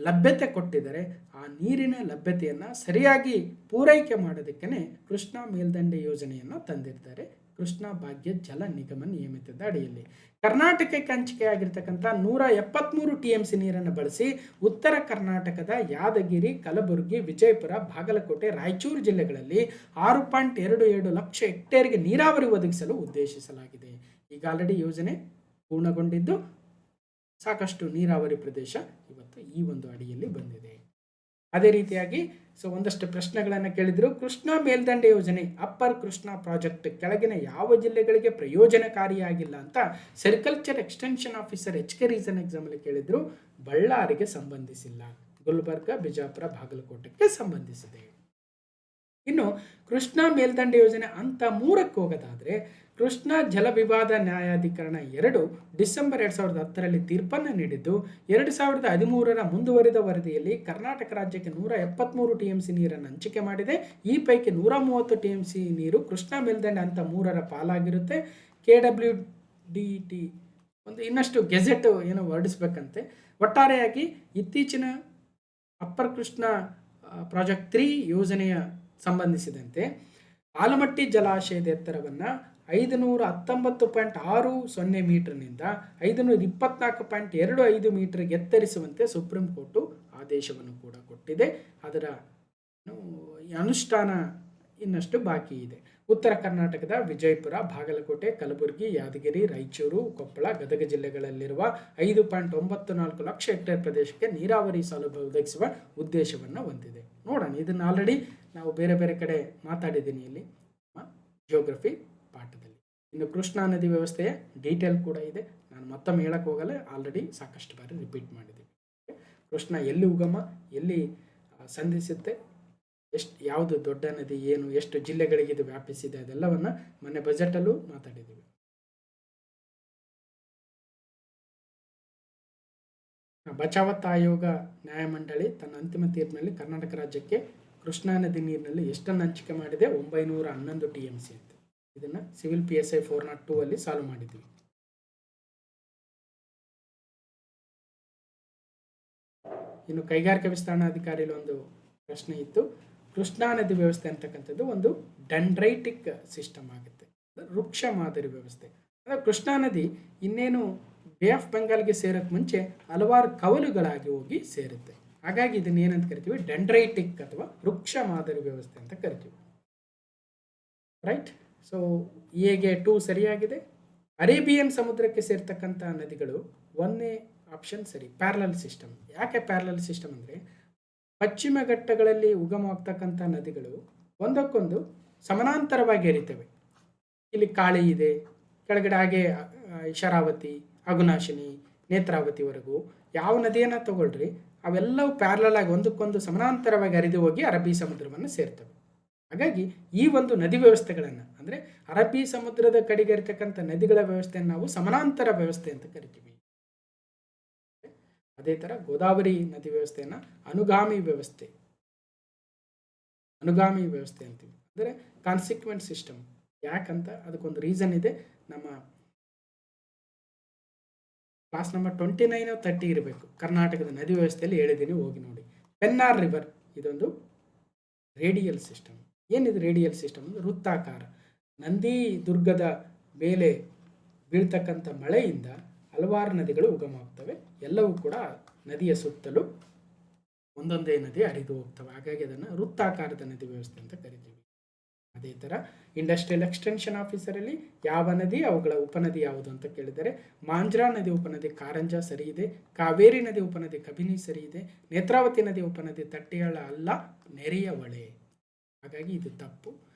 ಲಭ್ಯತೆ ಕೊಟ್ಟಿದ್ದಾರೆ, ಆ ನೀರಿನ ಲಭ್ಯತೆಯನ್ನು ಸರಿಯಾಗಿ ಪೂರೈಕೆ ಮಾಡೋದಕ್ಕೆ ಕೃಷ್ಣ ಮೇಲ್ದಂಡೆ ಯೋಜನೆಯನ್ನು ತಂದಿರ್ತಾರೆ. ಕೃಷ್ಣ ಭಾಗ್ಯ ಜಲ ನಿಗಮ ನಿಯಮಿತದ ಅಡಿಯಲ್ಲಿ ಕರ್ನಾಟಕಕ್ಕೆ ಹಂಚಿಕೆಯಾಗಿರ್ತಕ್ಕಂಥ 173 TMC ನೀರನ್ನು ಬಳಸಿ ಉತ್ತರ ಕರ್ನಾಟಕದ ಯಾದಗಿರಿ, ಕಲಬುರಗಿ, ವಿಜಯಪುರ, ಬಾಗಲಕೋಟೆ, ರಾಯಚೂರು ಜಿಲ್ಲೆಗಳಲ್ಲಿ 6.27 ಲಕ್ಷ ಹೆಕ್ಟೇರ್ಗೆ ನೀರಾವರಿ ಒದಗಿಸಲು ಉದ್ದೇಶಿಸಲಾಗಿದೆ. ಈಗ ಆಲ್ರೆಡಿ ಯೋಜನೆ ಪೂರ್ಣಗೊಂಡಿದ್ದು ಸಾಕಷ್ಟು ನೀರಾವರಿ ಪ್ರದೇಶ ಇವತ್ತು ಈ ಒಂದು ಅಡಿಯಲ್ಲಿ ಬಂದಿದೆ. ಅದೇ ರೀತಿಯಾಗಿ ಒಂದಷ್ಟು ಪ್ರಶ್ನೆಗಳನ್ನು ಕೇಳಿದ್ರು. ಕೃಷ್ಣಾ ಮೇಲ್ದಂಡೆ ಯೋಜನೆ ಅಪ್ಪರ್ ಕೃಷ್ಣಾ ಪ್ರಾಜೆಕ್ಟ್ ಕೆಳಗಿನ ಯಾವ ಜಿಲ್ಲೆಗಳಿಗೆ ಪ್ರಯೋಜನಕಾರಿಯಾಗಿಲ್ಲ ಅಂತ sericulture extension officer HK recent ಎಕ್ಸಾಮಲ್ಲಿ ಕೇಳಿದ್ರು. ಬಳ್ಳಾರಿಗೆ ಸಂಬಂಧಿಸಿಲ್ಲ, ಗುಲ್ಬರ್ಗ, ಬಿಜಾಪುರ, ಬಾಗಲಕೋಟೆಗೆ ಸಂಬಂಧಿಸಿದೆ. ಇನ್ನು ಕೃಷ್ಣಾ ಮೇಲ್ದಂಡೆ ಯೋಜನೆ ಹಂತ 3ಕ್ಕೆ ಹೋಗೋದಾದರೆ ಕೃಷ್ಣಾ ಜಲ ವಿವಾದ ನ್ಯಾಯಾಧಿಕರಣ 2 ಡಿಸೆಂಬರ್ 2010ರಲ್ಲಿ ತೀರ್ಪನ್ನು ನೀಡಿದ್ದು 2013ರ ಮುಂದುವರಿದ ವರದಿಯಲ್ಲಿ ಕರ್ನಾಟಕ ರಾಜ್ಯಕ್ಕೆ 173 TMC ನೀರನ್ನು ಹಂಚಿಕೆ ಮಾಡಿದೆ. ಈ ಪೈಕಿ 130 TMC ನೀರು ಕೃಷ್ಣಾ ಮೇಲ್ದಂಡೆ ಹಂತ 3ರ ಪಾಲಾಗಿರುತ್ತೆ. KWDT ಒಂದು ಇನ್ನಷ್ಟು ಗೆಜೆಟ್ ಏನೋ ಹೊರಡಿಸ್ಬೇಕಂತೆ. ಒಟ್ಟಾರೆಯಾಗಿ ಇತ್ತೀಚಿನ ಅಪ್ಪರ್ ಕೃಷ್ಣಾ ಪ್ರಾಜೆಕ್ಟ್ 3 ಯೋಜನೆಯ ಸಂಬಂಧಿಸಿದಂತೆ ಆಲಮಟ್ಟಿ ಜಲಾಶಯದ ಎತ್ತರವನ್ನು 519.60 ಮೀಟರ್ನಿಂದ 524.25 ಮೀಟರ್ಗೆ ಎತ್ತರಿಸುವಂತೆ ಸುಪ್ರೀಂ ಕೋರ್ಟು ಆದೇಶವನ್ನು ಕೂಡ ಕೊಟ್ಟಿದೆ. ಅದರ ಅನುಷ್ಠಾನ ಇನ್ನಷ್ಟು ಬಾಕಿ ಇದೆ. ಉತ್ತರ ಕರ್ನಾಟಕದ ವಿಜಯಪುರ, ಬಾಗಲಕೋಟೆ, ಕಲಬುರಗಿ, ಯಾದಗಿರಿ, ರಾಯಚೂರು, ಕೊಪ್ಪಳ, ಗದಗ ಜಿಲ್ಲೆಗಳಲ್ಲಿರುವ 5.94 ಲಕ್ಷ ಹೆಕ್ಟೇರ್ ಪ್ರದೇಶಕ್ಕೆ ನೀರಾವರಿ ಸೌಲಭ್ಯ ಒದಗಿಸುವ ಉದ್ದೇಶವನ್ನು ಹೊಂದಿದೆ. ನೋಡೋಣ, ಇದನ್ನು ಆಲ್ರೆಡಿ ನಾವು ಬೇರೆ ಬೇರೆ ಕಡೆ ಮಾತಾಡಿದ್ದೀನಿ ಇಲ್ಲಿ ಜಿಯೋಗ್ರಫಿ ಪಾಠದಲ್ಲಿ. ಇನ್ನು ಕೃಷ್ಣಾ ನದಿ ವ್ಯವಸ್ಥೆಯ ಡೀಟೇಲ್ ಕೂಡ ಇದೆ, ನಾನು ಮತ್ತೊಮ್ಮೆ ಹೇಳಕ್ಕೆ ಹೋಗಲ್ಲ, ಆಲ್ರೆಡಿ ಸಾಕಷ್ಟು ಬಾರಿ ರಿಪೀಟ್ ಮಾಡಿದ್ದೀವಿ. ಕೃಷ್ಣಾ ಎಲ್ಲಿ ಉಗಮ, ಎಲ್ಲಿ ಸಂಧಿಸುತ್ತೆ, ಯಾವುದು ದೊಡ್ಡ ನದಿ, ಏನು ಎಷ್ಟು ಜಿಲ್ಲೆಗಳಿಗೆ ಇದು ವ್ಯಾಪಿಸಿದೆ, ಅದೆಲ್ಲವನ್ನು ಮೊನ್ನೆ ಬಜೆಟಲ್ಲೂ ಮಾತಾಡಿದ್ದೀವಿ. ಬಚಾವತ್ ಆಯೋಗ ನ್ಯಾಯಮಂಡಳಿ ತನ್ನ ಅಂತಿಮ ತೀರ್ಪಿನಲ್ಲಿ ಕರ್ನಾಟಕ ರಾಜ್ಯಕ್ಕೆ ಕೃಷ್ಣಾ ನದಿ ನೀರಿನಲ್ಲಿ ಎಷ್ಟನ್ನು ಹಂಚಿಕೆ ಮಾಡಿದೆ? 911 TMC ಅಂತ. ಇದನ್ನು ಸಿವಿಲ್ PSI 402 ಅಲ್ಲಿ ಸಾಲ್ವ್ ಮಾಡಿದ್ವಿ. ಇನ್ನು ಕೈಗಾರಿಕಾ ವಿಸ್ತರಣಾಧಿಕಾರಿಯಲ್ಲಿ ಒಂದು ಪ್ರಶ್ನೆ ಇತ್ತು. ಕೃಷ್ಣಾ ನದಿ ವ್ಯವಸ್ಥೆ ಅಂತಕ್ಕಂಥದ್ದು ಒಂದು ಡೆಂಡ್ರೈಟಿಕ್ ಸಿಸ್ಟಮ್ ಆಗುತ್ತೆ, ವೃಕ್ಷ ಮಾದರಿ ವ್ಯವಸ್ಥೆ. ಅಂದರೆ ಕೃಷ್ಣಾ ನದಿ ಇನ್ನೇನು ಬೇ ಆಫ್ ಬೆಂಗಾಲ್ಗೆ ಸೇರೋಕ್ಕೆ ಮುಂಚೆ ಹಲವಾರು ಕವಲುಗಳಾಗಿ ಹೋಗಿ ಸೇರುತ್ತೆ. ಹಾಗಾಗಿ ಇದನ್ನ ಏನಂತ ಕರಿತೀವಿ? ಡೆಂಡ್ರೈಟಿಕ್ ಅಥವಾ ವೃಕ್ಷ ಮಾದರಿ ವ್ಯವಸ್ಥೆ ಅಂತ ಕರಿತೀವಿ. ರೈಟ್. ಸೊ ಎಗೆ 2 ಸರಿಯಾಗಿದೆ. ಅರೇಬಿಯನ್ ಸಮುದ್ರಕ್ಕೆ ಸೇರ್ತಕ್ಕಂಥ ನದಿಗಳು 1ನೇ ಆಪ್ಷನ್ ಸರಿ, ಪ್ಯಾರಲಲ್ ಸಿಸ್ಟಮ್. ಯಾಕೆ ಪ್ಯಾರಲಲ್ ಸಿಸ್ಟಮ್ ಅಂದರೆ ಪಶ್ಚಿಮ ಘಟ್ಟಗಳಲ್ಲಿ ಉಗಮವಾಗ್ತಕ್ಕಂಥ ನದಿಗಳು ಒಂದಕ್ಕೊಂದು ಸಮಾನಾಂತರವಾಗಿ ಹರಿತವೆ. ಇಲ್ಲಿ ಕಾಳಿ ಇದೆ, ಕೆಳಗಡೆ ಹಾಗೆ ಶರಾವತಿ, ಅಗುನಾಶಿನಿ, ನೇತ್ರಾವತಿವರೆಗೂ ಯಾವ ನದಿಯನ್ನು ತಗೊಳ್ರಿ ಅವೆಲ್ಲವೂ ಪ್ಯಾರಲಲ್ ಆಗಿ ಒಂದಕ್ಕೊಂದು ಸಮಾನಾಂತರವಾಗಿ ಹರಿದು ಹೋಗಿ ಅರಬ್ಬಿ ಸಮುದ್ರವನ್ನು ಸೇರ್ತವೆ. ಹಾಗಾಗಿ ಈ ಒಂದು ನದಿ ವ್ಯವಸ್ಥೆಗಳನ್ನು ಅಂದರೆ ಅರಬ್ಬಿ ಸಮುದ್ರದ ಕಡೆಗೆ ಇರತಕ್ಕಂಥ ನದಿಗಳ ವ್ಯವಸ್ಥೆಯನ್ನು ನಾವು ಸಮಾನಾಂತರ ವ್ಯವಸ್ಥೆ ಅಂತ ಕರಿತೀವಿ. ಅದೇ ಥರ ಗೋದಾವರಿ ನದಿ ವ್ಯವಸ್ಥೆಯನ್ನು ಅನುಗಾಮಿ ವ್ಯವಸ್ಥೆ ಅಂತೀವಿ. ಅಂದರೆ ಕಾನ್ಸಿಕ್ವೆಂಟ್ ಸಿಸ್ಟಮ್. ಯಾಕಂತ ಅದಕ್ಕೊಂದು ರೀಸನ್ ಇದೆ. ನಮ್ಮ ಕ್ಲಾಸ್ ನಂಬರ್ 29 30 ಇರಬೇಕು. ಕರ್ನಾಟಕದ ನದಿ ವ್ಯವಸ್ಥೆಯಲ್ಲಿ ಹೇಳಿದ್ದೀನಿ, ಹೋಗಿ ನೋಡಿ. ಪೆನ್ನಾರ್ ರಿವರ್ ಇದೊಂದು ರೇಡಿಯಲ್ ಸಿಸ್ಟಮ್. ಏನಿದು ರೇಡಿಯಲ್ ಸಿಸ್ಟಮ್ ಅಂದರೆ ವೃತ್ತಾಕಾರ. ನಂದಿ ದುರ್ಗದ ಮೇಲೆ ಬೀಳ್ತಕ್ಕಂಥ ಮಳೆಯಿಂದ ಹಲವಾರು ನದಿಗಳು ಉಗಮವಾಗ್ತವೆ. ಎಲ್ಲವೂ ಕೂಡ ನದಿಯ ಸುತ್ತಲೂ ಒಂದೊಂದೇ ನದಿ ಹರಿದು ಹೋಗ್ತವೆ. ಹಾಗಾಗಿ ಅದನ್ನು ವೃತ್ತಾಕಾರದ ನದಿ ವ್ಯವಸ್ಥೆ ಅಂತ ಕರಿತೀವಿ. ಅದೇ ಥರ ಇಂಡಸ್ಟ್ರಿಯಲ್ ಎಕ್ಸ್ಟೆನ್ಷನ್ ಆಫೀಸರಲ್ಲಿ ಯಾವ ನದಿ, ಅವುಗಳ ಉಪನದಿ ಯಾವುದು ಅಂತ ಕೇಳಿದರೆ ಮಾಂಜ್ರಾ ನದಿ ಉಪನದಿ ಕಾರಂಜ ಸರಿ ಇದೆ, ಕಾವೇರಿ ನದಿ ಉಪನದಿ ಕಬಿನಿ ಸರಿ ಇದೆ, ನೇತ್ರಾವತಿ ನದಿ ಉಪನದಿ ತಟ್ಟಿಯಾಳ ಅಲ್ಲ, ನೆರೆಯ ಹೊಳೆ. ಹಾಗಾಗಿ ಇದು ತಪ್ಪು.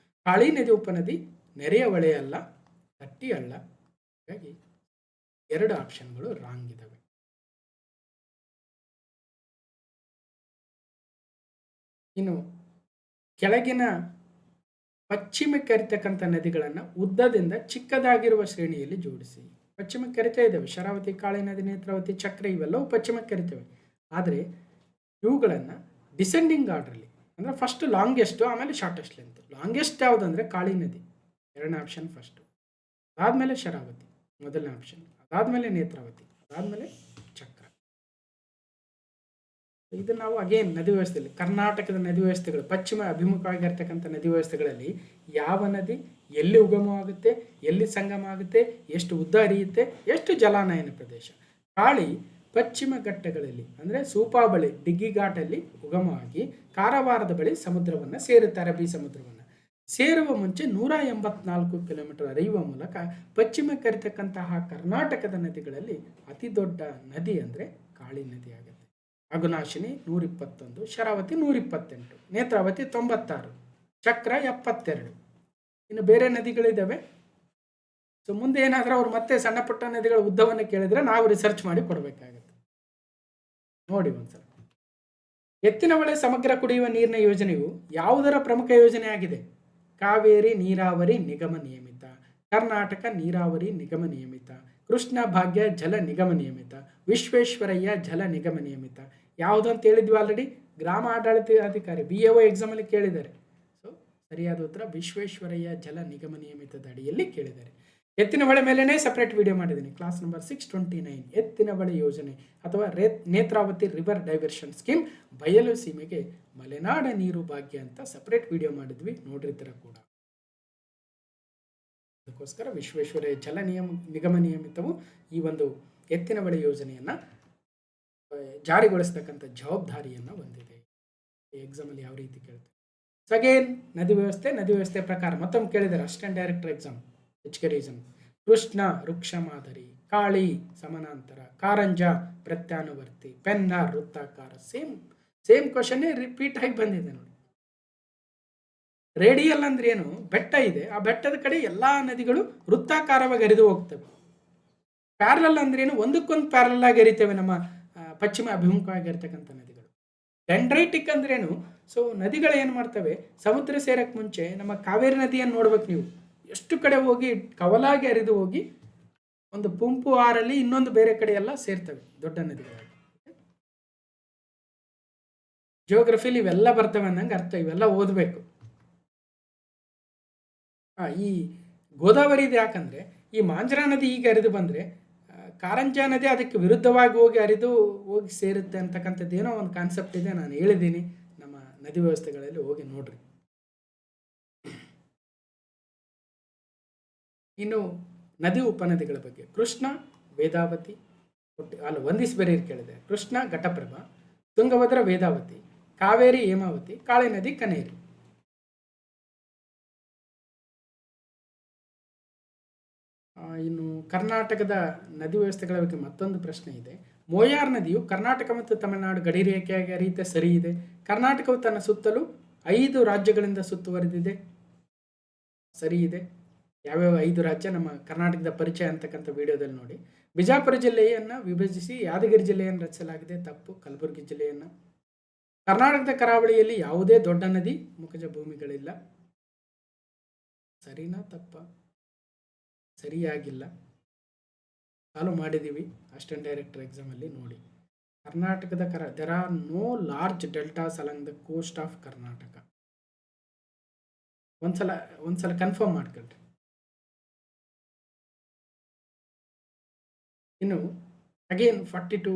ಕಾಳಿ ನದಿ ಉಪನದಿ ನೆರೆಯ ಹೊಳೆ ಅಲ್ಲ, ತಟ್ಟಿ ಹಳ್ಳ. ಹಾಗಾಗಿ 2 ಆಪ್ಷನ್ಗಳು ರಾಂಗ್ ಇದ್ದಾವೆ. ಇನ್ನು ಕೆಳಗಿನ ಪಶ್ಚಿಮಕ್ಕೆ ಹರಿತಕ್ಕಂಥ ನದಿಗಳನ್ನು ಉದ್ದದಿಂದ ಚಿಕ್ಕದಾಗಿರುವ ಶ್ರೇಣಿಯಲ್ಲಿ ಜೋಡಿಸಿ. ಪಶ್ಚಿಮಕ್ಕೆ ಹರಿತಾ ಇದ್ದಾವೆ, ಶರಾವತಿ, ಕಾಳಿ ನದಿ, ನೇತ್ರಾವತಿ, ಚಕ್ರ ಇವೆಲ್ಲವೂ ಪಶ್ಚಿಮಕ್ಕೆ ಹರಿತವೆ. ಆದರೆ ಇವುಗಳನ್ನು ಡಿಸೆಂಡಿಂಗ್ ಆರ್ಡ್ರಲ್ಲಿ ಅಂದರೆ ಫಸ್ಟ್ ಲಾಂಗೆಸ್ಟು, ಆಮೇಲೆ ಶಾರ್ಟೆಸ್ಟ್ ಲೆಂತ್. ಲಾಂಗೆಸ್ಟ್ ಯಾವುದು ಅಂದರೆ ಕಾಳಿ ನದಿ, 2ನೇ ಆಪ್ಷನ್ ಫಸ್ಟು. ಅದಾದಮೇಲೆ ಶರಾವತಿ 1ನೇ ಆಪ್ಷನ್, ಅದಾದಮೇಲೆ ನೇತ್ರಾವತಿ, ಅದಾದಮೇಲೆ ಚಕ್ರ. ಇದು ನಾವು ಅಗೇನ್ ನದಿ ವ್ಯವಸ್ಥೆಯಲ್ಲಿ ಕರ್ನಾಟಕದ ನದಿ ವ್ಯವಸ್ಥೆಗಳು ಪಶ್ಚಿಮ ಅಭಿಮುಖವಾಗಿರ್ತಕ್ಕಂಥ ನದಿ ವ್ಯವಸ್ಥೆಗಳಲ್ಲಿ ಯಾವ ನದಿ ಎಲ್ಲಿ ಉಗಮವಾಗುತ್ತೆ, ಎಲ್ಲಿ ಸಂಗಮ ಆಗುತ್ತೆ, ಎಷ್ಟು ಉದ್ದ ಹರಿಯುತ್ತೆ, ಎಷ್ಟು ಜಲಾನಯನ ಪ್ರದೇಶ. ಕಾಳಿ ಪಶ್ಚಿಮ ಘಟ್ಟಗಳಲ್ಲಿ ಅಂದರೆ ಸೂಪಾ ಬಳಿ ಡಿಗ್ಗಿ ಘಾಟಲ್ಲಿ ಉಗಮವಾಗಿ ಕಾರವಾರದ ಬಳಿ ಸಮುದ್ರವನ್ನು ಸೇರುತ್ತೆ, ಅರಬ್ಬಿ ಸಮುದ್ರವನ್ನು. ಸೇರುವ ಮುಂಚೆ 184 ಕಿಲೋಮೀಟರ್ ಹರಿಯುವ ಮೂಲಕ ಪಶ್ಚಿಮಕ್ಕೆ ಹರಿತಕ್ಕಂತಹ ಕರ್ನಾಟಕದ ನದಿಗಳಲ್ಲಿ ಅತಿ ದೊಡ್ಡ ನದಿ ಅಂದರೆ ಕಾಳಿ ನದಿ ಆಗುತ್ತೆ. ಅಘನಾಶಿನಿ 121, ಶರಾವತಿ 128, ನೇತ್ರಾವತಿ 96, ಚಕ್ರ 72. ಇನ್ನು ಬೇರೆ ನದಿಗಳಿದ್ದಾವೆ. ಸೊ ಮುಂದೆ ಏನಾದರೂ ಅವ್ರು ಮತ್ತೆ ಸಣ್ಣ ಪುಟ್ಟ ನದಿಗಳ ಉದ್ದವನ್ನು ಕೇಳಿದರೆ ನಾವು ರಿಸರ್ಚ್ ಮಾಡಿ ಕೊಡಬೇಕಾಗುತ್ತೆ. ನೋಡಿ ಒಂದ್ಸಲ. ಎತ್ತಿನಹೊಳೆ ಸಮಗ್ರ ಕುಡಿಯುವ ನೀರಿನ ಯೋಜನೆಯು ಯಾವುದರ ಪ್ರಮುಖ ಯೋಜನೆ ಆಗಿದೆ? ಕಾವೇರಿ ನೀರಾವರಿ ನಿಗಮ ನಿಯಮಿತ, ಕರ್ನಾಟಕ ನೀರಾವರಿ ನಿಗಮ ನಿಯಮಿತ, ಕೃಷ್ಣ ಭಾಗ್ಯ ಜಲ ನಿಗಮ ನಿಯಮಿತ, ವಿಶ್ವೇಶ್ವರಯ್ಯ ಜಲ ನಿಗಮ ನಿಯಮಿತ. ಯಾವುದು ಅಂತ ಹೇಳಿದ್ವಿ ಆಲ್ರೆಡಿ, ಗ್ರಾಮ ಆಡಳಿತಾಧಿಕಾರಿ BAO ಎಕ್ಸಾಮಲ್ಲಿ ಕೇಳಿದ್ದಾರೆ. ಸೊ ಸರಿಯಾದ ಉತ್ತರ ವಿಶ್ವೇಶ್ವರಯ್ಯ ಜಲ ನಿಗಮ ನಿಯಮಿತದ ಅಡಿಯಲ್ಲಿ ಕೇಳಿದ್ದಾರೆ. ಎತ್ತಿನಹೊಳೆ ಮೇಲೇ ಸಪ್ರೇಟ್ ವಿಡಿಯೋ ಮಾಡಿದ್ದೀನಿ, ಕ್ಲಾಸ್ ನಂಬರ್ 629, ಎತ್ತಿನಹೊಳೆ ಯೋಜನೆ ಅಥವಾ ನೇತ್ರಾವತಿ ರಿವರ್ ಡೈವರ್ಷನ್ ಸ್ಕೀಮ್, ಬಯಲು ಸೀಮೆಗೆ ಮಲೆನಾಡ ನೀರು ಭಾಗ್ಯ ಅಂತ ಸಪ್ರೇಟ್ ವಿಡಿಯೋ ಮಾಡಿದ್ವಿ, ನೋಡಿರ್ತೀರ ಕೂಡ. ಅದಕ್ಕೋಸ್ಕರ ವಿಶ್ವೇಶ್ವರಯ್ಯ ಜಲ ನಿಗಮ ನಿಯಮಿತವು ಈ ಒಂದು ಎತ್ತಿನಹೊಳೆ ಯೋಜನೆಯನ್ನು ಜಾರಿಗೊಳಿಸ್ತಕ್ಕಂಥ ಜವಾಬ್ದಾರಿಯನ್ನು ಹೊಂದಿದೆ. ಎಕ್ಸಾಮಲ್ಲಿ ಯಾವ ರೀತಿ ಕೇಳ್ತಾರೆ. ಸೊ ಅಗೇನ್ ನದಿ ವ್ಯವಸ್ಥೆ ಪ್ರಕಾರ ಮತ್ತೊಮ್ಮೆ ಕೇಳಿದ್ದಾರೆ assistant director exam HK reason. Krishna ವೃಕ್ಷ ಮಾದರಿ, ಕಾಳಿ ಸಮಾನಾಂತರ, ಕಾರಂಜ ಪ್ರತ್ಯಾನುವರ್ತಿ, ಪೆನ್ನಾರ್ ವೃತ್ತಾಕಾರ. ಸೇಮ್ ಕ್ವಶನ್ನೇ ರಿಪೀಟ್ ಆಗಿ ಬಂದಿದೆ ನೋಡಿ. ರೇಡಿಯಲ್ ಅಂದ್ರೆ ಏನು? ಬೆಟ್ಟ ಇದೆ, ಆ ಬೆಟ್ಟದ ಕಡೆ ಎಲ್ಲಾ ನದಿಗಳು ವೃತ್ತಾಕಾರವಾಗಿ ಹರಿದು ಹೋಗ್ತವೆ. ಪ್ಯಾರಲಲ್ ಅಂದ್ರೆ ಏನು? ಒಂದಕ್ಕೊಂದು ಪ್ಯಾರಲಲ್ ಆಗಿ ಹರಿತೇವೆ ನಮ್ಮ ಪಶ್ಚಿಮ ಅಭಿಮುಖವಾಗಿ ಇರ್ತಕ್ಕಂಥ ನದಿಗಳು. ಡೆಂಡ್ರೈಟಿಕ್ ಅಂದ್ರೇನು? ಸೊ ನದಿಗಳು ಏನು ಮಾಡ್ತವೆ, ಸಮುದ್ರ ಸೇರಕ್ಕೆ ಮುಂಚೆ ನಮ್ಮ ಕಾವೇರಿ ನದಿಯನ್ನು ನೋಡ್ಬೇಕು ನೀವು, ಎಷ್ಟು ಕಡೆ ಹೋಗಿ ಕವಲಾಗಿ ಹರಿದು ಹೋಗಿ ಒಂದು ಪುಂಪು ಆರಲ್ಲಿ ಇನ್ನೊಂದು ಬೇರೆ ಕಡೆ ಎಲ್ಲ ಸೇರ್ತವೆ ದೊಡ್ಡ ನದಿಗಳಾಗಿ. ಜಿಯೋಗ್ರಫಿಲಿ ಇವೆಲ್ಲ ಬರ್ತವೆ ಅಂದಂಗೆ ಅರ್ಥ, ಇವೆಲ್ಲ ಓದಬೇಕು. ಈ ಗೋದಾವರಿ ಇದೆ, ಯಾಕಂದ್ರೆ ಈ ಮಾಂಜರಾ ನದಿ ಈಗ ಹರಿದು ಬಂದ್ರೆ ಕಾರಂಜಾ ನದಿ ಅದಕ್ಕೆ ವಿರುದ್ಧವಾಗಿ ಹೋಗಿ ಸೇರುತ್ತೆ ಅಂತಕ್ಕಂಥದ್ದು ಏನೋ ಒಂದು ಕಾನ್ಸೆಪ್ಟ್ ಇದೆ, ನಾನು ಹೇಳಿದ್ದೀನಿ. ನಮ್ಮ ನದಿ ವ್ಯವಸ್ಥೆಗಳಲ್ಲಿ ಹೋಗಿ ನೋಡ್ರಿ. ಇನ್ನು ನದಿ ಉಪನದಿಗಳ ಬಗ್ಗೆ ಕೃಷ್ಣ ವೇದಾವತಿ, ಒಂದಿಸ್ ಬೇರೆ ಕೇಳಿದೆ. ಕೃಷ್ಣ ಘಟಪ್ರಭಾ, ತುಂಗಭದ್ರಾ ವೇದಾವತಿ, ಕಾವೇರಿ ಹೇಮಾವತಿ, ಕಾಳಿ ನದಿ ಕನೇರಿ. ಇನ್ನು ಕರ್ನಾಟಕದ ನದಿ ವ್ಯವಸ್ಥೆಗಳ ಬಗ್ಗೆ ಮತ್ತೊಂದು ಪ್ರಶ್ನೆ ಇದೆ. ಮೋಯಾರ್ ನದಿಯು ಕರ್ನಾಟಕ ಮತ್ತು ತಮಿಳುನಾಡು ಗಡಿ ರೇಖೆಯಾಗಿ ಹರಿಯುತ್ತೆ, ಸರಿ ಇದೆ. ಕರ್ನಾಟಕವು ತನ್ನ ಸುತ್ತಲೂ 5 ರಾಜ್ಯಗಳಿಂದ ಸುತ್ತುವರೆದಿದೆ, ಸರಿ ಇದೆ. ಯಾವ್ಯಾವ 5 ರಾಜ್ಯ ನಮ್ಮ ಕರ್ನಾಟಕದ ಪರಿಚಯ ಅಂತಕ್ಕಂಥ ವಿಡಿಯೋದಲ್ಲಿ ನೋಡಿ. ಬಿಜಾಪುರ ಜಿಲ್ಲೆಯನ್ನು ವಿಭಜಿಸಿ ಯಾದಗಿರಿ ಜಿಲ್ಲೆಯನ್ನು ರಚಿಸಲಾಗಿದೆ, ತಪ್ಪು. ಕಲಬುರಗಿ ಜಿಲ್ಲೆಯನ್ನು. ಕರ್ನಾಟಕದ ಕರಾವಳಿಯಲ್ಲಿ ಯಾವುದೇ ದೊಡ್ಡ ನದಿ ಮುಖಜ ಭೂಮಿಗಳಿಲ್ಲ, ಸರಿನಾ ತಪ್ಪ? ಸರಿಯಾಗಿಲ್ಲ. ಸಾಲ್ವ್ ಮಾಡಿದ್ದೀವಿ ಅಸಿಸ್ಟೆಂಟ್ ಡೈರೆಕ್ಟರ್ ಎಕ್ಸಾಮಲ್ಲಿ ನೋಡಿ. ಕರ್ನಾಟಕದ there are no large deltas along the coast of Karnataka. ಒಂದ್ಸಲ ಕನ್ಫರ್ಮ್ ಮಾಡ್ಕೊಳ್ರಿ. ಇನ್ನು ಅಗೇನ್ 42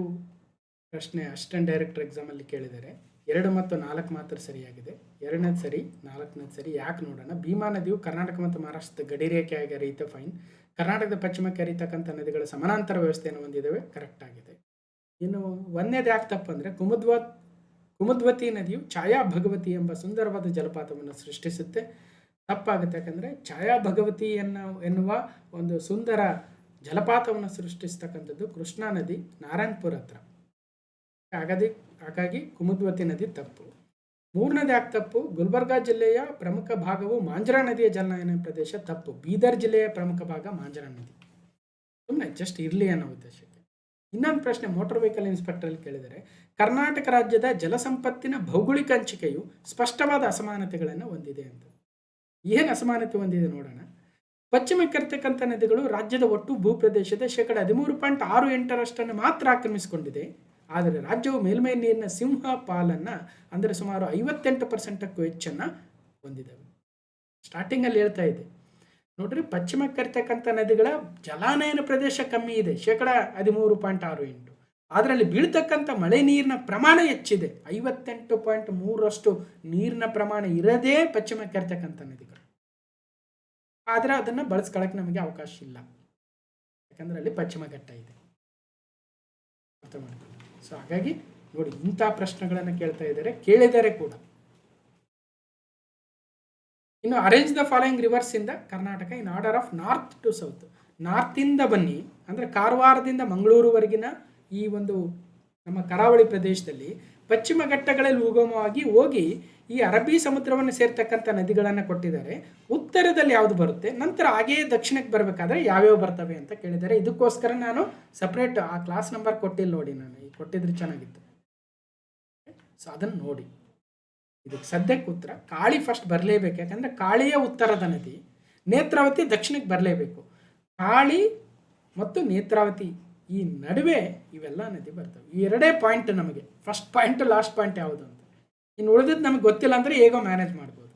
ಪ್ರಶ್ನೆ ಅಸಿಸ್ಟೆಂಟ್ ಡೈರೆಕ್ಟರ್ ಎಕ್ಸಾಮಲ್ಲಿ ಕೇಳಿದ್ದಾರೆ. 2 ಮತ್ತು 4 ಮಾತ್ರ ಸರಿಯಾಗಿದೆ. 2ನೇದು ಸರಿ, 4ನೇದು ಸರಿ. ಯಾಕೆ ನೋಡೋಣ. ಭೀಮಾ ನದಿಯು ಕರ್ನಾಟಕ ಮತ್ತು ಮಹಾರಾಷ್ಟ್ರದ ಗಡಿ ರೇಖೆಯಾಗಿ ಹರಿಯುತ್ತೆ, ಫೈನ್. ಕರ್ನಾಟಕದ ಪಶ್ಚಿಮಕ್ಕೆ ಹರಿತಕ್ಕಂಥ ನದಿಗಳ ಸಮಾನಾಂತರ ವ್ಯವಸ್ಥೆಯನ್ನು ಹೊಂದಿದ್ದೇವೆ, ಕರೆಕ್ಟ್ ಆಗಿದೆ. ಇನ್ನು 1ನೇದು ಯಾಕೆ ತಪ್ಪು ಅಂದರೆ ಕುಮುದ್ವತಿ ನದಿಯು ಛಾಯಾ ಭಗವತಿ ಎಂಬ ಸುಂದರವಾದ ಜಲಪಾತವನ್ನು ಸೃಷ್ಟಿಸುತ್ತೆ, ತಪ್ಪಾಗುತ್ತೆ. ಯಾಕಂದರೆ ಛಾಯಾ ಭಗವತಿ ಎನ್ನುವ ಒಂದು ಸುಂದರ ಜಲಪಾತವನ್ನು ಸೃಷ್ಟಿಸ್ತಕ್ಕಂಥದ್ದು ಕೃಷ್ಣಾ ನದಿ ನಾರಾಯಣಪುರ ಹತ್ರ. ಹಾಗಾಗಿ ಕುಮುದ್ವತಿ ನದಿ ತಪ್ಪು. 3ನೇದು ಯಾಕೆ ತಪ್ಪು? ಗುಲ್ಬರ್ಗಾ ಜಿಲ್ಲೆಯ ಪ್ರಮುಖ ಭಾಗವು ಮಾಂಜರಾ ನದಿಯ ಜಲನಯನ ಪ್ರದೇಶ, ತಪ್ಪು. ಬೀದರ್ ಜಿಲ್ಲೆಯ ಪ್ರಮುಖ ಭಾಗ ಮಾಂಜರಾ ನದಿ. ಸುಮ್ಮನೆ ಜಸ್ಟ್ ಇರಲಿ ಅನ್ನೋ ಉದ್ದೇಶಕ್ಕೆ. ಇನ್ನೊಂದು ಪ್ರಶ್ನೆ ಮೋಟಾರ್ ವೆಹಿಕಲ್ ಇನ್ಸ್ಪೆಕ್ಟರ್ ಕೇಳಿದರೆ, ಕರ್ನಾಟಕ ರಾಜ್ಯದ ಜಲಸಂಪತ್ತಿನ ಭೌಗೋಳಿಕ ಹಂಚಿಕೆಯು ಸ್ಪಷ್ಟವಾದ ಅಸಮಾನತೆಗಳನ್ನು ಹೊಂದಿದೆ ಅಂತ. ಏನು ಅಸಮಾನತೆ ಹೊಂದಿದೆ ನೋಡೋಣ. ಪಶ್ಚಿಮಕ್ಕೆ ಇರ್ತಕ್ಕಂಥ ನದಿಗಳು ರಾಜ್ಯದ ಒಟ್ಟು ಭೂಪ್ರದೇಶದ 13.68% ಮಾತ್ರ ಆಕ್ರಮಿಸಿಕೊಂಡಿದೆ. ಆದರೆ ರಾಜ್ಯವು ಮೇಲ್ಮೈ ನೀರಿನ ಸಿಂಹ ಪಾಲನ್ನು ಅಂದರೆ ಸುಮಾರು 58%ಕ್ಕೂ ಹೆಚ್ಚನ್ನು ಹೊಂದಿದ್ದಾವೆ. ಸ್ಟಾರ್ಟಿಂಗಲ್ಲಿ ಹೇಳ್ತಾ ಇದೆ ನೋಡ್ರಿ, ಪಶ್ಚಿಮಕ್ಕೆ ಇರ್ತಕ್ಕಂಥ ನದಿಗಳ ಜಲಾನಯನ ಪ್ರದೇಶ ಕಮ್ಮಿ ಇದೆ, 13.68%. ಅದರಲ್ಲಿ ಬೀಳ್ತಕ್ಕಂಥ ಮಳೆ ನೀರಿನ ಪ್ರಮಾಣ ಹೆಚ್ಚಿದೆ, 58.3% ನೀರಿನ ಪ್ರಮಾಣ ಇರದೇ ಪಶ್ಚಿಮಕ್ಕೆ ಇರ್ತಕ್ಕಂಥ ನದಿಗಳು. ಆದರೆ ಅದನ್ನು ಬಳಸ್ಕೊಳ್ಳೋಕೆ ನಮಗೆ ಅವಕಾಶ ಇಲ್ಲ, ಯಾಕಂದರೆ ಅಲ್ಲಿ ಪಶ್ಚಿಮ ಘಟ್ಟ ಇದೆ, ಅರ್ಥ ಮಾಡ್ಕೊಳ್ಳಿ. ಸೊ ಹಾಗಾಗಿ ನೋಡಿ, ಇಂಥ ಪ್ರಶ್ನೆಗಳನ್ನು ಕೇಳಿದ್ದಾರೆ ಕೂಡ. ಇನ್ನು arrange the following rivers in the Karnataka in order of north to south. ನಾರ್ತಿಂದ ಬನ್ನಿ, ಅಂದರೆ ಕಾರವಾರದಿಂದ ಮಂಗಳೂರುವರೆಗಿನ ಈ ಒಂದು ನಮ್ಮ ಕರಾವಳಿ ಪ್ರದೇಶದಲ್ಲಿ ಪಶ್ಚಿಮ ಘಟ್ಟಗಳಲ್ಲಿ ಉಗಮವಾಗಿ ಹೋಗಿ ಈ ಅರಬ್ಬಿ ಸಮುದ್ರವನ್ನು ಸೇರ್ತಕ್ಕಂಥ ನದಿಗಳನ್ನು ಕೊಟ್ಟಿದ್ದಾರೆ. ಉತ್ತರದಲ್ಲಿ ಯಾವುದು ಬರುತ್ತೆ, ನಂತರ ಹಾಗೆಯೇ ದಕ್ಷಿಣಕ್ಕೆ ಬರಬೇಕಾದ್ರೆ ಯಾವ್ಯಾವ ಬರ್ತವೆ ಅಂತ ಕೇಳಿದ್ದಾರೆ. ಇದಕ್ಕೋಸ್ಕರ ನಾನು ಸಪ್ರೇಟ್ ಆ ಕ್ಲಾಸ್ ನಂಬರ್ ಕೊಟ್ಟಿಲ್ಲ ನೋಡಿ, ನಾನು ಈಗ ಕೊಟ್ಟಿದ್ರೆ ಚೆನ್ನಾಗಿತ್ತು. ಸೊ ಅದನ್ನು ನೋಡಿ. ಇದಕ್ಕೆ ಸದ್ಯಕ್ಕೆ ಉತ್ತರ ಕಾಳಿ ಫಸ್ಟ್ ಬರಲೇಬೇಕು, ಯಾಕಂದರೆ ಕಾಳಿಯ ಉತ್ತರದ ನದಿ, ನೇತ್ರಾವತಿ ದಕ್ಷಿಣಕ್ಕೆ ಬರಲೇಬೇಕು. ಕಾಳಿ ಮತ್ತು ನೇತ್ರಾವತಿ ಈ ನಡುವೆ ಇವೆಲ್ಲ ನದಿ ಬರ್ತವೆ. ಈ ಎರಡೇ ಪಾಯಿಂಟ್ ನಮಗೆ, ಫಸ್ಟ್ ಪಾಯಿಂಟ್ ಲಾಸ್ಟ್ ಪಾಯಿಂಟ್ ಯಾವುದು ಅಂತ. ಇನ್ನು ಉಳಿದಿದ್ದು ನಮಗೆ ಗೊತ್ತಿಲ್ಲ ಅಂದರೆ ಹೇಗೋ ಮ್ಯಾನೇಜ್ ಮಾಡ್ಬೋದು.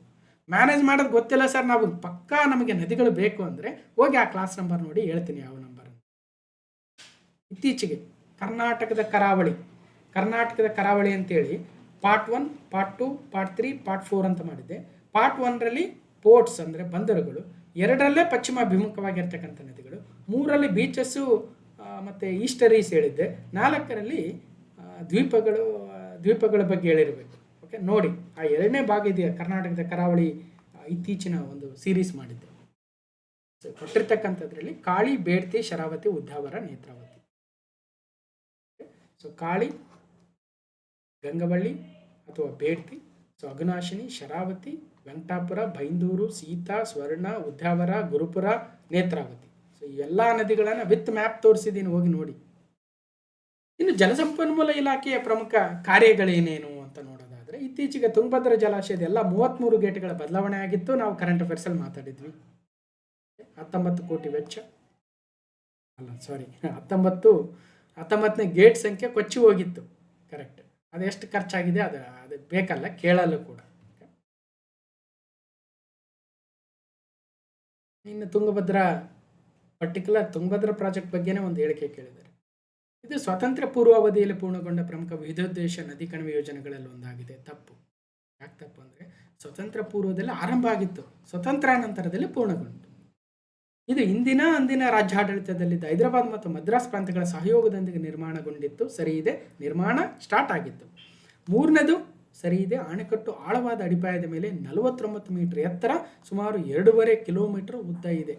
ಮ್ಯಾನೇಜ್ ಮಾಡೋದು ಗೊತ್ತಿಲ್ಲ ಸರ್, ನಾವು ಪಕ್ಕಾ ನಮಗೆ ನದಿಗಳು ಬೇಕು ಅಂದರೆ ಹೋಗಿ ಆ ಕ್ಲಾಸ್ ನಂಬರ್ ನೋಡಿ ಹೇಳ್ತೀನಿ ಯಾವ ನಂಬರ್ ಅಂತ. ಇತ್ತೀಚೆಗೆ ಕರ್ನಾಟಕದ ಕರಾವಳಿ ಅಂತೇಳಿ ಪಾರ್ಟ್ 1, ಪಾರ್ಟ್ 2, ಪಾರ್ಟ್ 3, ಪಾರ್ಟ್ 4 ಅಂತ ಮಾಡಿದ್ದೆ. ಪಾರ್ಟ್ 1ರಲ್ಲಿ ಪೋರ್ಟ್ಸ್ ಅಂದರೆ ಬಂದರುಗಳು, 2ರಲ್ಲೇ ಪಶ್ಚಿಮಾಭಿಮುಖವಾಗಿರ್ತಕ್ಕಂಥ ನದಿಗಳು, 3ರಲ್ಲಿ ಬೀಚಸ್ಸು ಮತ್ತು ಈಸ್ಟರೀಸ್ ಹೇಳಿದ್ದೆ, 4ರಲ್ಲಿ ದ್ವೀಪಗಳ ಬಗ್ಗೆ ಹೇಳಿರಬೇಕು. ಓಕೆ, ನೋಡಿ ಆ 2ನೇ ಭಾಗ ಇದೆಯಾ ಕರ್ನಾಟಕದ ಕರಾವಳಿ ಇತ್ತೀಚಿನ ಒಂದು ಸೀರೀಸ್ ಮಾಡಿದ್ದೆ. ಸೊ ಕೊಟ್ಟಿರ್ತಕ್ಕಂಥದ್ರಲ್ಲಿ ಕಾಳಿ, ಬೇಡ್ತಿ, ಶರಾವತಿ, ಉದ್ಯಾವರ, ನೇತ್ರಾವತಿ. ಸೊ ಕಾಳಿ, ಗಂಗವಳ್ಳಿ ಅಥವಾ ಬೇಡ್ತಿ, ಸೊ ಅಘನಾಶಿನಿ, ಶರಾವತಿ, ವೆಂಕಟಾಪುರ, ಬೈಂದೂರು, ಸೀತಾ, ಸ್ವರ್ಣ, ಉದ್ಯಾವರ, ಗುರುಪುರ, ನೇತ್ರಾವತಿ. ಸೊ ಈ ಎಲ್ಲ ನದಿಗಳನ್ನು ವಿತ್ ಮ್ಯಾಪ್ ತೋರಿಸಿದ್ದೀನಿ, ಹೋಗಿ ನೋಡಿ. ಇನ್ನು ಜಲಸಂಪನ್ಮೂಲ ಇಲಾಖೆಯ ಪ್ರಮುಖ ಕಾರ್ಯಗಳೇನೇನು ಅಂತ ನೋಡೋದಾದರೆ, ಇತ್ತೀಚೆಗೆ ತುಂಗಭದ್ರಾ ಜಲಾಶಯದ ಎಲ್ಲ 33 ಗೇಟ್ಗಳ ಬದಲಾವಣೆ ಆಗಿತ್ತು. ನಾವು ಕರೆಂಟ್ ಅಫೇರ್ಸಲ್ಲಿ ಮಾತಾಡಿದ್ವಿ. 19 ಕೋಟಿ ವೆಚ್ಚ, ಅಲ್ಲ ಸಾರಿ 19ನೇ ಗೇಟ್ ಸಂಖ್ಯೆ ಕೊಚ್ಚಿ ಹೋಗಿತ್ತು. ಕರೆಕ್ಟ್. ಅದು ಎಷ್ಟು ಖರ್ಚಾಗಿದೆ ಅದು ಬೇಕಲ್ಲ, ಕೇಳಲು ಕೂಡ. ಇನ್ನು ತುಂಗಭದ್ರಾ ಪ್ರಾಜೆಕ್ಟ್ ಬಗ್ಗೆನೇ ಒಂದು ಹೇಳಿಕೆ ಕೇಳಿದ್ದಾರೆ. ಇದು ಸ್ವಾತಂತ್ರ್ಯ ಪೂರ್ವ ಅವಧಿಯಲ್ಲಿ ಪೂರ್ಣಗೊಂಡ ಪ್ರಮುಖ ವಿವಿಧೋದ್ದೇಶ ನದಿ ಕಣಿವೆ ಯೋಜನೆಗಳಲ್ಲಿ ಒಂದಾಗಿದೆ. ತಪ್ಪು. ಯಾಕೆ ತಪ್ಪು ಅಂದರೆ, ಸ್ವತಂತ್ರ ಪೂರ್ವದಲ್ಲಿ ಆರಂಭ ಆಗಿತ್ತು, ಸ್ವತಂತ್ರಾನಂತರದಲ್ಲಿ ಪೂರ್ಣಗೊಂಡು. ಇದು ಅಂದಿನ ರಾಜ್ಯಾಡಳಿತದಲ್ಲಿದ್ದ ಹೈದರಾಬಾದ್ ಮತ್ತು ಮದ್ರಾಸ್ ಪ್ರಾಂತ್ಯಗಳ ಸಹಯೋಗದೊಂದಿಗೆ ನಿರ್ಮಾಣಗೊಂಡಿತ್ತು. ಸರಿ ಇದೆ, ನಿರ್ಮಾಣ ಸ್ಟಾರ್ಟ್ ಆಗಿತ್ತು. 3ನೇದು ಸರಿ ಇದೆ, ಅಣೆಕಟ್ಟು ಆಳವಾದ ಅಡಿಪಾಯದ ಮೇಲೆ 49 ಮೀಟರ್ ಎತ್ತರ, ಸುಮಾರು 2.5 ಕಿಲೋಮೀಟರ್ ಉದ್ದ ಇದೆ.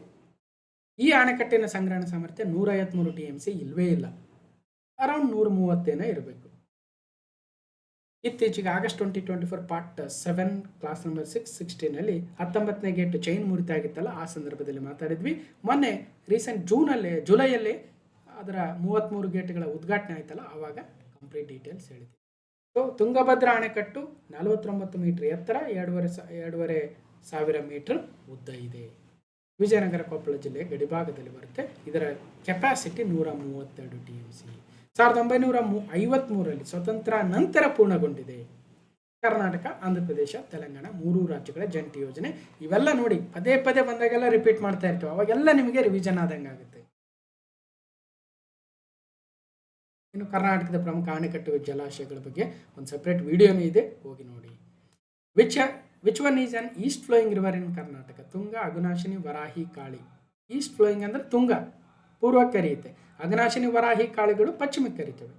ಈ ಅಣೆಕಟ್ಟಿನ ಸಂಗ್ರಹಣ ಸಾಮರ್ಥ್ಯ 153 TMC ಇಲ್ವೇ ಇಲ್ಲ, ಅರೌಂಡ್ 130 ಇರಬೇಕು. ಇತ್ತೀಚೆಗೆ ಆಗಸ್ಟ್ 2024 ಪಾರ್ಟ್ 7 ಕ್ಲಾಸ್ ನಂಬರ್ 616ನಲ್ಲಿ 19ನೇ ಗೇಟ್ ಚೈನ್ ಮುರಿತ ಆಗಿತ್ತಲ್ಲ, ಆ ಸಂದರ್ಭದಲ್ಲಿ ಮಾತಾಡಿದ್ವಿ. ಮೊನ್ನೆ ರೀಸೆಂಟ್ ಜುಲೈಯಲ್ಲಿ ಅದರ 33 ಗೇಟ್ಗಳ ಉದ್ಘಾಟನೆ ಆಯ್ತಲ್ಲ, ಆವಾಗ ಕಂಪ್ಲೀಟ್ ಡೀಟೇಲ್ಸ್ ಹೇಳಿದ್ವಿ. ಸೊ ತುಂಗಭದ್ರಾ ಅಣೆಕಟ್ಟು 49 ಮೀಟರ್ ಎತ್ತರ, 2.5 ಸಾವಿರ ಮೀಟರ್ ಉದ್ದ ಇದೆ. ವಿಜಯನಗರ ಕೊಪ್ಪಳ ಜಿಲ್ಲೆಯ ಗಡಿಭಾಗದಲ್ಲಿ ಬರುತ್ತೆ. ಇದರ ಕೆಪಾಸಿಟಿ 132 TMC. 1953ರಲ್ಲಿ ಸ್ವತಂತ್ರ ನಂತರ ಪೂರ್ಣಗೊಂಡಿದೆ. ಕರ್ನಾಟಕ, ಆಂಧ್ರ ಪ್ರದೇಶ, ತೆಲಂಗಾಣ 3 ರಾಜ್ಯಗಳ ಜಂಟಿ ಯೋಜನೆ. ಇವೆಲ್ಲ ನೋಡಿ ಪದೇ ಬಂದಾಗೆಲ್ಲ ರಿಪೀಟ್ ಮಾಡ್ತಾ ಇರ್ತೀವಿ, ಅವಾಗೆಲ್ಲ ನಿಮಗೆ ರಿವಿಷನ್ ಆದಂಗೆ ಆಗುತ್ತೆ. ಇನ್ನು ಕರ್ನಾಟಕದ ಪ್ರಮುಖ ಅಣೆಕಟ್ಟು ಜಲಾಶಯಗಳ ಬಗ್ಗೆ ಒಂದು ಸಪ್ರೇಟ್ ವಿಡಿಯೋನೂ ಇದೆ, ಹೋಗಿ ನೋಡಿ. Which one is an East flowing river in Karnataka? Tunga, Aghanashini, Varahi, Kali. East flowing ಅಂದರೆ ತುಂಗ ಪೂರ್ವಕ್ಕೆ ಹರಿಯುತ್ತೆ, ಅಘನಾಶಿನಿ, ವರಾಹಿ, ಕಾಳಿಗಳು ಪಶ್ಚಿಮಕ್ಕೆ ಹರಿತವೆ.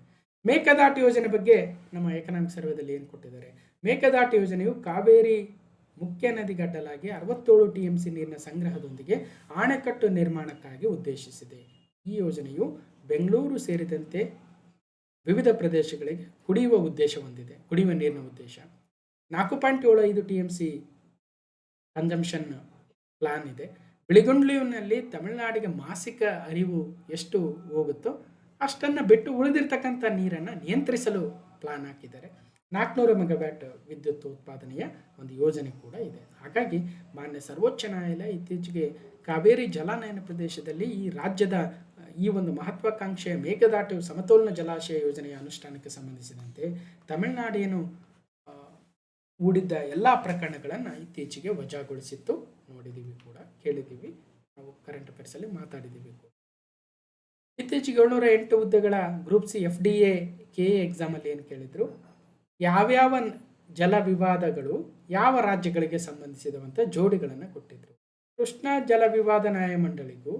ಮೇಕೆದಾಟು ಯೋಜನೆ ಬಗ್ಗೆ ನಮ್ಮ ಎಕನಾಮಿಕ್ ಸರ್ವೆದಲ್ಲಿ ಏನು ಕೊಟ್ಟಿದ್ದಾರೆ? ಮೇಕೆದಾಟು ಯೋಜನೆಯು ಕಾವೇರಿ ಮುಖ್ಯ ನದಿಗಡ್ಡಲಾಗಿ 67 TMC ನೀರಿನ ಸಂಗ್ರಹದೊಂದಿಗೆ ಅಣೆಕಟ್ಟು ನಿರ್ಮಾಣಕ್ಕಾಗಿ ಉದ್ದೇಶಿಸಿದೆ. ಈ ಯೋಜನೆಯು ಬೆಂಗಳೂರು ಸೇರಿದಂತೆ ವಿವಿಧ ಪ್ರದೇಶಗಳಿಗೆ ಕುಡಿಯುವ ನೀರಿನ ಉದ್ದೇಶ. 4.75 TMC ಕನ್ಸಂಪ್ಷನ್ ಪ್ಲಾನ್ ಇದೆ. ಬಿಳಿಗೊಂಡ್ಲಿನಲ್ಲಿ ತಮಿಳುನಾಡಿಗೆ ಮಾಸಿಕ ಹರಿವು ಎಷ್ಟು ಹೋಗುತ್ತೋ ಅಷ್ಟನ್ನು ಬಿಟ್ಟು ಉಳಿದಿರ್ತಕ್ಕಂಥ ನೀರನ್ನು ನಿಯಂತ್ರಿಸಲು ಪ್ಲಾನ್ ಹಾಕಿದ್ದಾರೆ. 400 ಮೆಗಾವ್ಯಾಟ್ ವಿದ್ಯುತ್ ಉತ್ಪಾದನೆಯ ಒಂದು ಯೋಜನೆ ಕೂಡ ಇದೆ. ಹಾಗಾಗಿ ಮಾನ್ಯ ಸರ್ವೋಚ್ಚ ನ್ಯಾಯಾಲಯ ಇತ್ತೀಚೆಗೆ ಕಾವೇರಿ ಜಲಾನಯನ ಪ್ರದೇಶದಲ್ಲಿ ಈ ರಾಜ್ಯದ ಈ ಒಂದು ಮಹತ್ವಾಕಾಂಕ್ಷೆಯ ಮೇಕೆದಾಟು ಸಮತೋಲನ ಜಲಾಶಯ ಯೋಜನೆಯ ಅನುಷ್ಠಾನಕ್ಕೆ ಸಂಬಂಧಿಸಿದಂತೆ ತಮಿಳುನಾಡೇನು ಹೂಡಿದ್ದ ಎಲ್ಲ ಪ್ರಕರಣಗಳನ್ನು ಇತ್ತೀಚೆಗೆ ವಜಾಗೊಳಿಸಿತ್ತು. ನೋಡಿದ್ದೀವಿ ಕೂಡ, ಕೇಳಿದ್ದೀವಿ, ನಾವು ಕರೆಂಟ್ ಅಫೇರ್ಸಲ್ಲಿ ಮಾತಾಡಿದ್ದೀವಿ ಕೂಡ. ಇತ್ತೀಚೆಗೆ 708 ಹುದ್ದೆಗಳ ಗ್ರೂಪ್ ಸಿ FDA KA ಎಕ್ಸಾಮಲ್ಲಿ ಏನು ಕೇಳಿದರು? ಯಾವ್ಯಾವ ಜಲ ವಿವಾದಗಳು ಯಾವ ರಾಜ್ಯಗಳಿಗೆ ಸಂಬಂಧಿಸಿದವಂತ ಜೋಡಿಗಳನ್ನು ಕೊಟ್ಟಿದ್ರು. ಕೃಷ್ಣ ಜಲ ವಿವಾದ ನ್ಯಾಯಮಂಡಳಿಗೂ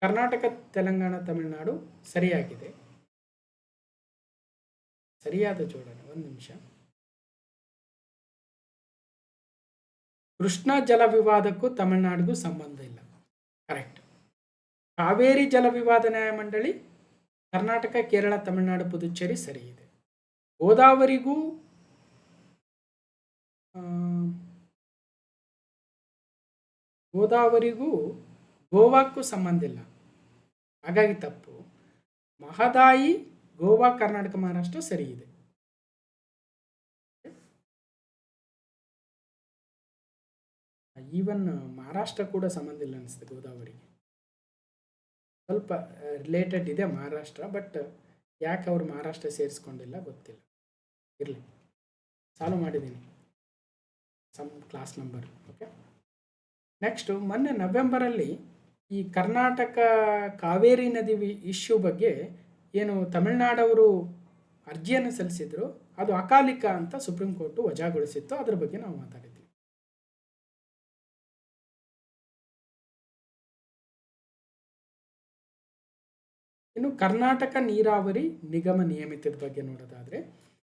ಕರ್ನಾಟಕ, ತೆಲಂಗಾಣ, ತಮಿಳುನಾಡು ಸರಿಯಾಗಿದೆ. ಸರಿಯಾದ ಜೋಡಣೆ. ಒಂದು ನಿಮಿಷ. ಕೃಷ್ಣಾ ಜಲ ವಿವಾದಕ್ಕೂ ತಮಿಳುನಾಡಿಗೂ ಸಂಬಂಧ ಇಲ್ಲ. ಕರೆಕ್ಟ್. ಕಾವೇರಿ ಜಲ ವಿವಾದ ನ್ಯಾಯಮಂಡಳಿ ಕರ್ನಾಟಕ, ಕೇರಳ, ತಮಿಳುನಾಡು, ಪುದುಚೇರಿ ಸರಿ ಇದೆ. ಗೋದಾವರಿಗೂ ಗೋವಾಕ್ಕೂ ಸಂಬಂಧ ಇಲ್ಲ, ಹಾಗಾಗಿ ತಪ್ಪು. ಮಹದಾಯಿ ಗೋವಾ, ಕರ್ನಾಟಕ, ಮಹಾರಾಷ್ಟ್ರ ಸರಿ ಇದೆ. ಈವನ್ ಮಹಾರಾಷ್ಟ್ರ ಕೂಡ ಸಂಬಂಧ ಇಲ್ಲ ಅನಿಸುತ್ತೆ ಗೋದಾವರಿಗೆ. ಸ್ವಲ್ಪ ರಿಲೇಟೆಡ್ ಇದೆ ಮಹಾರಾಷ್ಟ್ರ, ಬಟ್ ಯಾಕೆ ಅವರು ಮಹಾರಾಷ್ಟ್ರ ಸೇರಿಸ್ಕೊಂಡಿಲ್ಲ ಗೊತ್ತಿಲ್ಲ. ಇರಲಿ, ಸಾಲ್ವ್ ಮಾಡಿದ್ದೀನಿ some class number. Okay, next ಮೊನ್ನೆ ನವೆಂಬರಲ್ಲಿ ಈ ಕರ್ನಾಟಕ ಕಾವೇರಿ ನದಿ ಇಶ್ಯೂ ಬಗ್ಗೆ ಏನು ತಮಿಳುನಾಡವರು ಅರ್ಜಿಯನ್ನು ಸಲ್ಲಿಸಿದ್ರು, ಅದು ಅಕಾಲಿಕ ಅಂತ ಸುಪ್ರೀಂ ಕೋರ್ಟು ವಜಾಗೊಳಿಸಿತ್ತು. ಅದ್ರ ಬಗ್ಗೆ ನಾವು ಮಾತಾಡಿದ್ವಿ. ಇನ್ನು ಕರ್ನಾಟಕ ನೀರಾವರಿ ನಿಗಮ ನಿಯಮಿತದ ಬಗ್ಗೆ ನೋಡೋದಾದರೆ,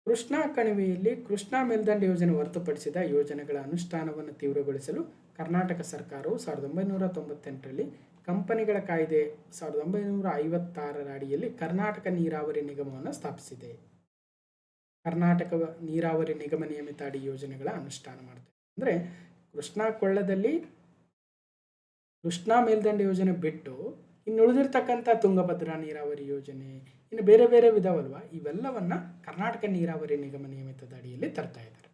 ಕೃಷ್ಣಾ ಕಣಿವೆಯಲ್ಲಿ ಕೃಷ್ಣಾ ಮೇಲ್ದಂಡೆ ಯೋಜನೆ ಹೊರತುಪಡಿಸಿದ ಯೋಜನೆಗಳ ಅನುಷ್ಠಾನವನ್ನು ತೀವ್ರಗೊಳಿಸಲು ಕರ್ನಾಟಕ ಸರ್ಕಾರವು 1998ರಲ್ಲಿ ಕಂಪನಿಗಳ ಕಾಯ್ದೆ 1956ರ ಅಡಿಯಲ್ಲಿ ಕರ್ನಾಟಕ ನೀರಾವರಿ ನಿಗಮವನ್ನು ಸ್ಥಾಪಿಸಿದೆ. ಕರ್ನಾಟಕ ನೀರಾವರಿ ನಿಗಮ ನಿಯಮಿತ ಅಡಿ ಯೋಜನೆಗಳ ಅನುಷ್ಠಾನ ಮಾಡ್ತದೆ. ಅಂದರೆ ಕೃಷ್ಣಾ ಕೊಳ್ಳದಲ್ಲಿ ಕೃಷ್ಣಾ ಮೇಲ್ದಂಡೆ ಯೋಜನೆ ಬಿಟ್ಟು ಇನ್ನು ಉಳಿದಿರ್ತಕ್ಕಂಥ ತುಂಗಭದ್ರಾ ನೀರಾವರಿ ಯೋಜನೆ, ಇನ್ನು ಬೇರೆ ಬೇರೆ ವಿಧವಲ್ವ, ಇವೆಲ್ಲವನ್ನ ಕರ್ನಾಟಕ ನೀರಾವರಿ ನಿಗಮ ನಿಯಮಿತದ ಅಡಿಯಲ್ಲಿ ತರ್ತಾ ಇದ್ದಾರೆ.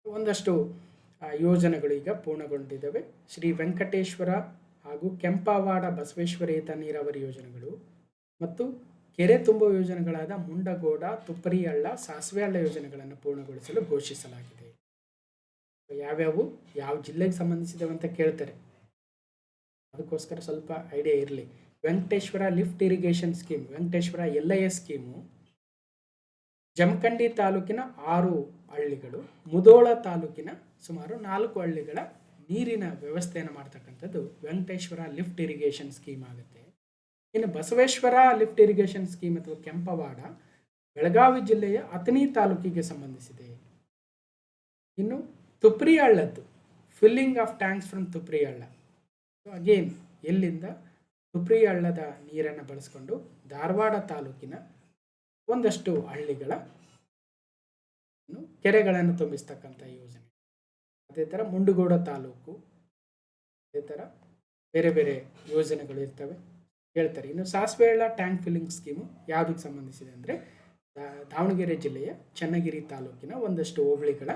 ಒಂದಷ್ಟು ಯೋಜನೆಗಳು ಈಗ ಪೂರ್ಣಗೊಂಡಿದ್ದಾವೆ. ಶ್ರೀ ವೆಂಕಟೇಶ್ವರ ಹಾಗೂ ಕೆಂಪವಾಡ ಬಸವೇಶ್ವರೇತ ನೀರಾವರಿ ಯೋಜನೆಗಳು ಮತ್ತು ಕೆರೆ ತುಂಬುವ ಯೋಜನೆಗಳಾದ ಮುಂಡಗೋಡ, ತುಪ್ಪರಿ ಹಳ್ಳ, ಸಾಸಿವೆ ಹಳ್ಳ ಯೋಜನೆಗಳನ್ನು ಪೂರ್ಣಗೊಳಿಸಲು ಘೋಷಿಸಲಾಗಿದೆ. ಯಾವ್ಯಾವು ಯಾವ ಜಿಲ್ಲೆಗೆ ಸಂಬಂಧಿಸಿದವೆ ಅಂತ ಕೇಳ್ತಾರೆ, ಅದಕ್ಕೋಸ್ಕರ ಸ್ವಲ್ಪ ಐಡಿಯಾ ಇರಲಿ. Venkateshwara lift irrigation scheme, Venkateshwara LIS scheme Jamkhandi ತಾಲೂಕಿನ 6 ಹಳ್ಳಿಗಳು, ಮುಧೋಳ ತಾಲೂಕಿನ ಸುಮಾರು 4 ಹಳ್ಳಿಗಳ ನೀರಿನ ವ್ಯವಸ್ಥೆಯನ್ನು ಮಾಡ್ತಕ್ಕಂಥದ್ದು ವೆಂಕಟೇಶ್ವರ ಲಿಫ್ಟ್ ಇರಿಗೇಷನ್ ಸ್ಕೀಮ್ ಆಗುತ್ತೆ. ಇನ್ನು ಬಸವೇಶ್ವರ ಲಿಫ್ಟ್ ಇರಿಗೇಷನ್ ಸ್ಕೀಮ್ ಅಥವಾ ಕೆಂಪವಾಡ ಬೆಳಗಾವಿ ಜಿಲ್ಲೆಯ ಅಥಣಿ ತಾಲೂಕಿಗೆ ಸಂಬಂಧಿಸಿದೆ. ಇನ್ನು ತುಪ್ರಿ ಹಳ್ಳದ್ದು ಫಿಲ್ಲಿಂಗ್ ಆಫ್ ಟ್ಯಾಂಕ್ಸ್ ಫ್ರಮ್ ತುಪ್ರಿ ಹಳ್ಳ, ಅಗೇನ್ ಎಲ್ಲಿಂದ ತುಪ್ರಿ ಹಳ್ಳದ ನೀರನ್ನು ಬಳಸ್ಕೊಂಡು ಧಾರವಾಡ ತಾಲೂಕಿನ ಒಂದಷ್ಟು ಹಳ್ಳಿಗಳ ಕೆರೆಗಳನ್ನು ತುಂಬಿಸ್ತಕ್ಕಂಥ ಯೋಜನೆ. ಅದೇ ಥರ ಮುಂಡಗೋಡ ತಾಲೂಕು, ಅದೇ ಥರ ಬೇರೆ ಬೇರೆ ಯೋಜನೆಗಳು ಇರ್ತವೆ ಹೇಳ್ತಾರೆ. ಇನ್ನು ಸಾಸಿವೆ ಹಳ್ಳ ಟ್ಯಾಂಕ್ ಫಿಲ್ಲಿಂಗ್ ಸ್ಕೀಮು ಯಾವುದಕ್ಕೆ ಸಂಬಂಧಿಸಿದೆ ಅಂದರೆ ದಾವಣಗೆರೆ ಜಿಲ್ಲೆಯ ಚನ್ನಗಿರಿ ತಾಲೂಕಿನ ಒಂದಷ್ಟು ಹೋಬಳಿಗಳ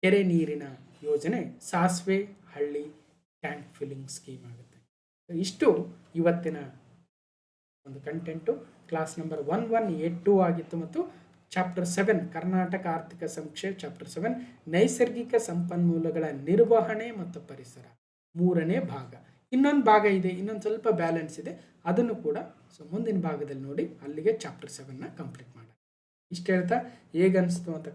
ಕೆರೆ ನೀರಿನ ಯೋಜನೆ ಸಾಸಿವೆ ಹಳ್ಳಿ ಟ್ಯಾಂಕ್ ಫಿಲ್ಲಿಂಗ್ ಸ್ಕೀಮ್ ಆಗುತ್ತೆ. ಇಷ್ಟು ಇವತ್ತಿನ ಒಂದು ಕಂಟೆಂಟು. ಕ್ಲಾಸ್ ನಂಬರ್ 1182 ಆಗಿತ್ತು ಮತ್ತು ಚಾಪ್ಟರ್ 7 ಕರ್ನಾಟಕ ಆರ್ಥಿಕ ಸಮೀಕ್ಷೆ, ಚಾಪ್ಟರ್ 7 ನೈಸರ್ಗಿಕ ಸಂಪನ್ಮೂಲಗಳ ನಿರ್ವಹಣೆ ಮತ್ತು ಪರಿಸರ 3ನೇ ಭಾಗ. ಇನ್ನೊಂದು ಭಾಗ ಇದೆ, ಇನ್ನೊಂದು ಸ್ವಲ್ಪ ಬ್ಯಾಲೆನ್ಸ್ ಇದೆ, ಅದನ್ನು ಕೂಡ ಮುಂದಿನ ಭಾಗದಲ್ಲಿ ನೋಡಿ. ಅಲ್ಲಿಗೆ ಚಾಪ್ಟರ್ 7ನ ಕಂಪ್ಲೀಟ್ ಮಾಡಿ. ಇಷ್ಟು ಹೇಳ್ತಾ ಹೇಗನ್ನಿಸ್ತು ಅಂತ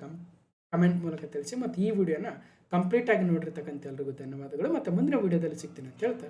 ಕಮೆಂಟ್ ಮೂಲಕ ತಿಳಿಸಿ. ಮತ್ತು ಈ ವಿಡಿಯೋನ ಕಂಪ್ಲೀಟಾಗಿ ನೋಡಿರ್ತಕ್ಕಂಥ ಎಲ್ರಿಗೂ ಧನ್ಯವಾದಗಳು. ಮತ್ತು ಮುಂದಿನ ವಿಡಿಯೋದಲ್ಲಿ ಸಿಗ್ತೀನಿ ಅಂತ ಹೇಳ್ತಾ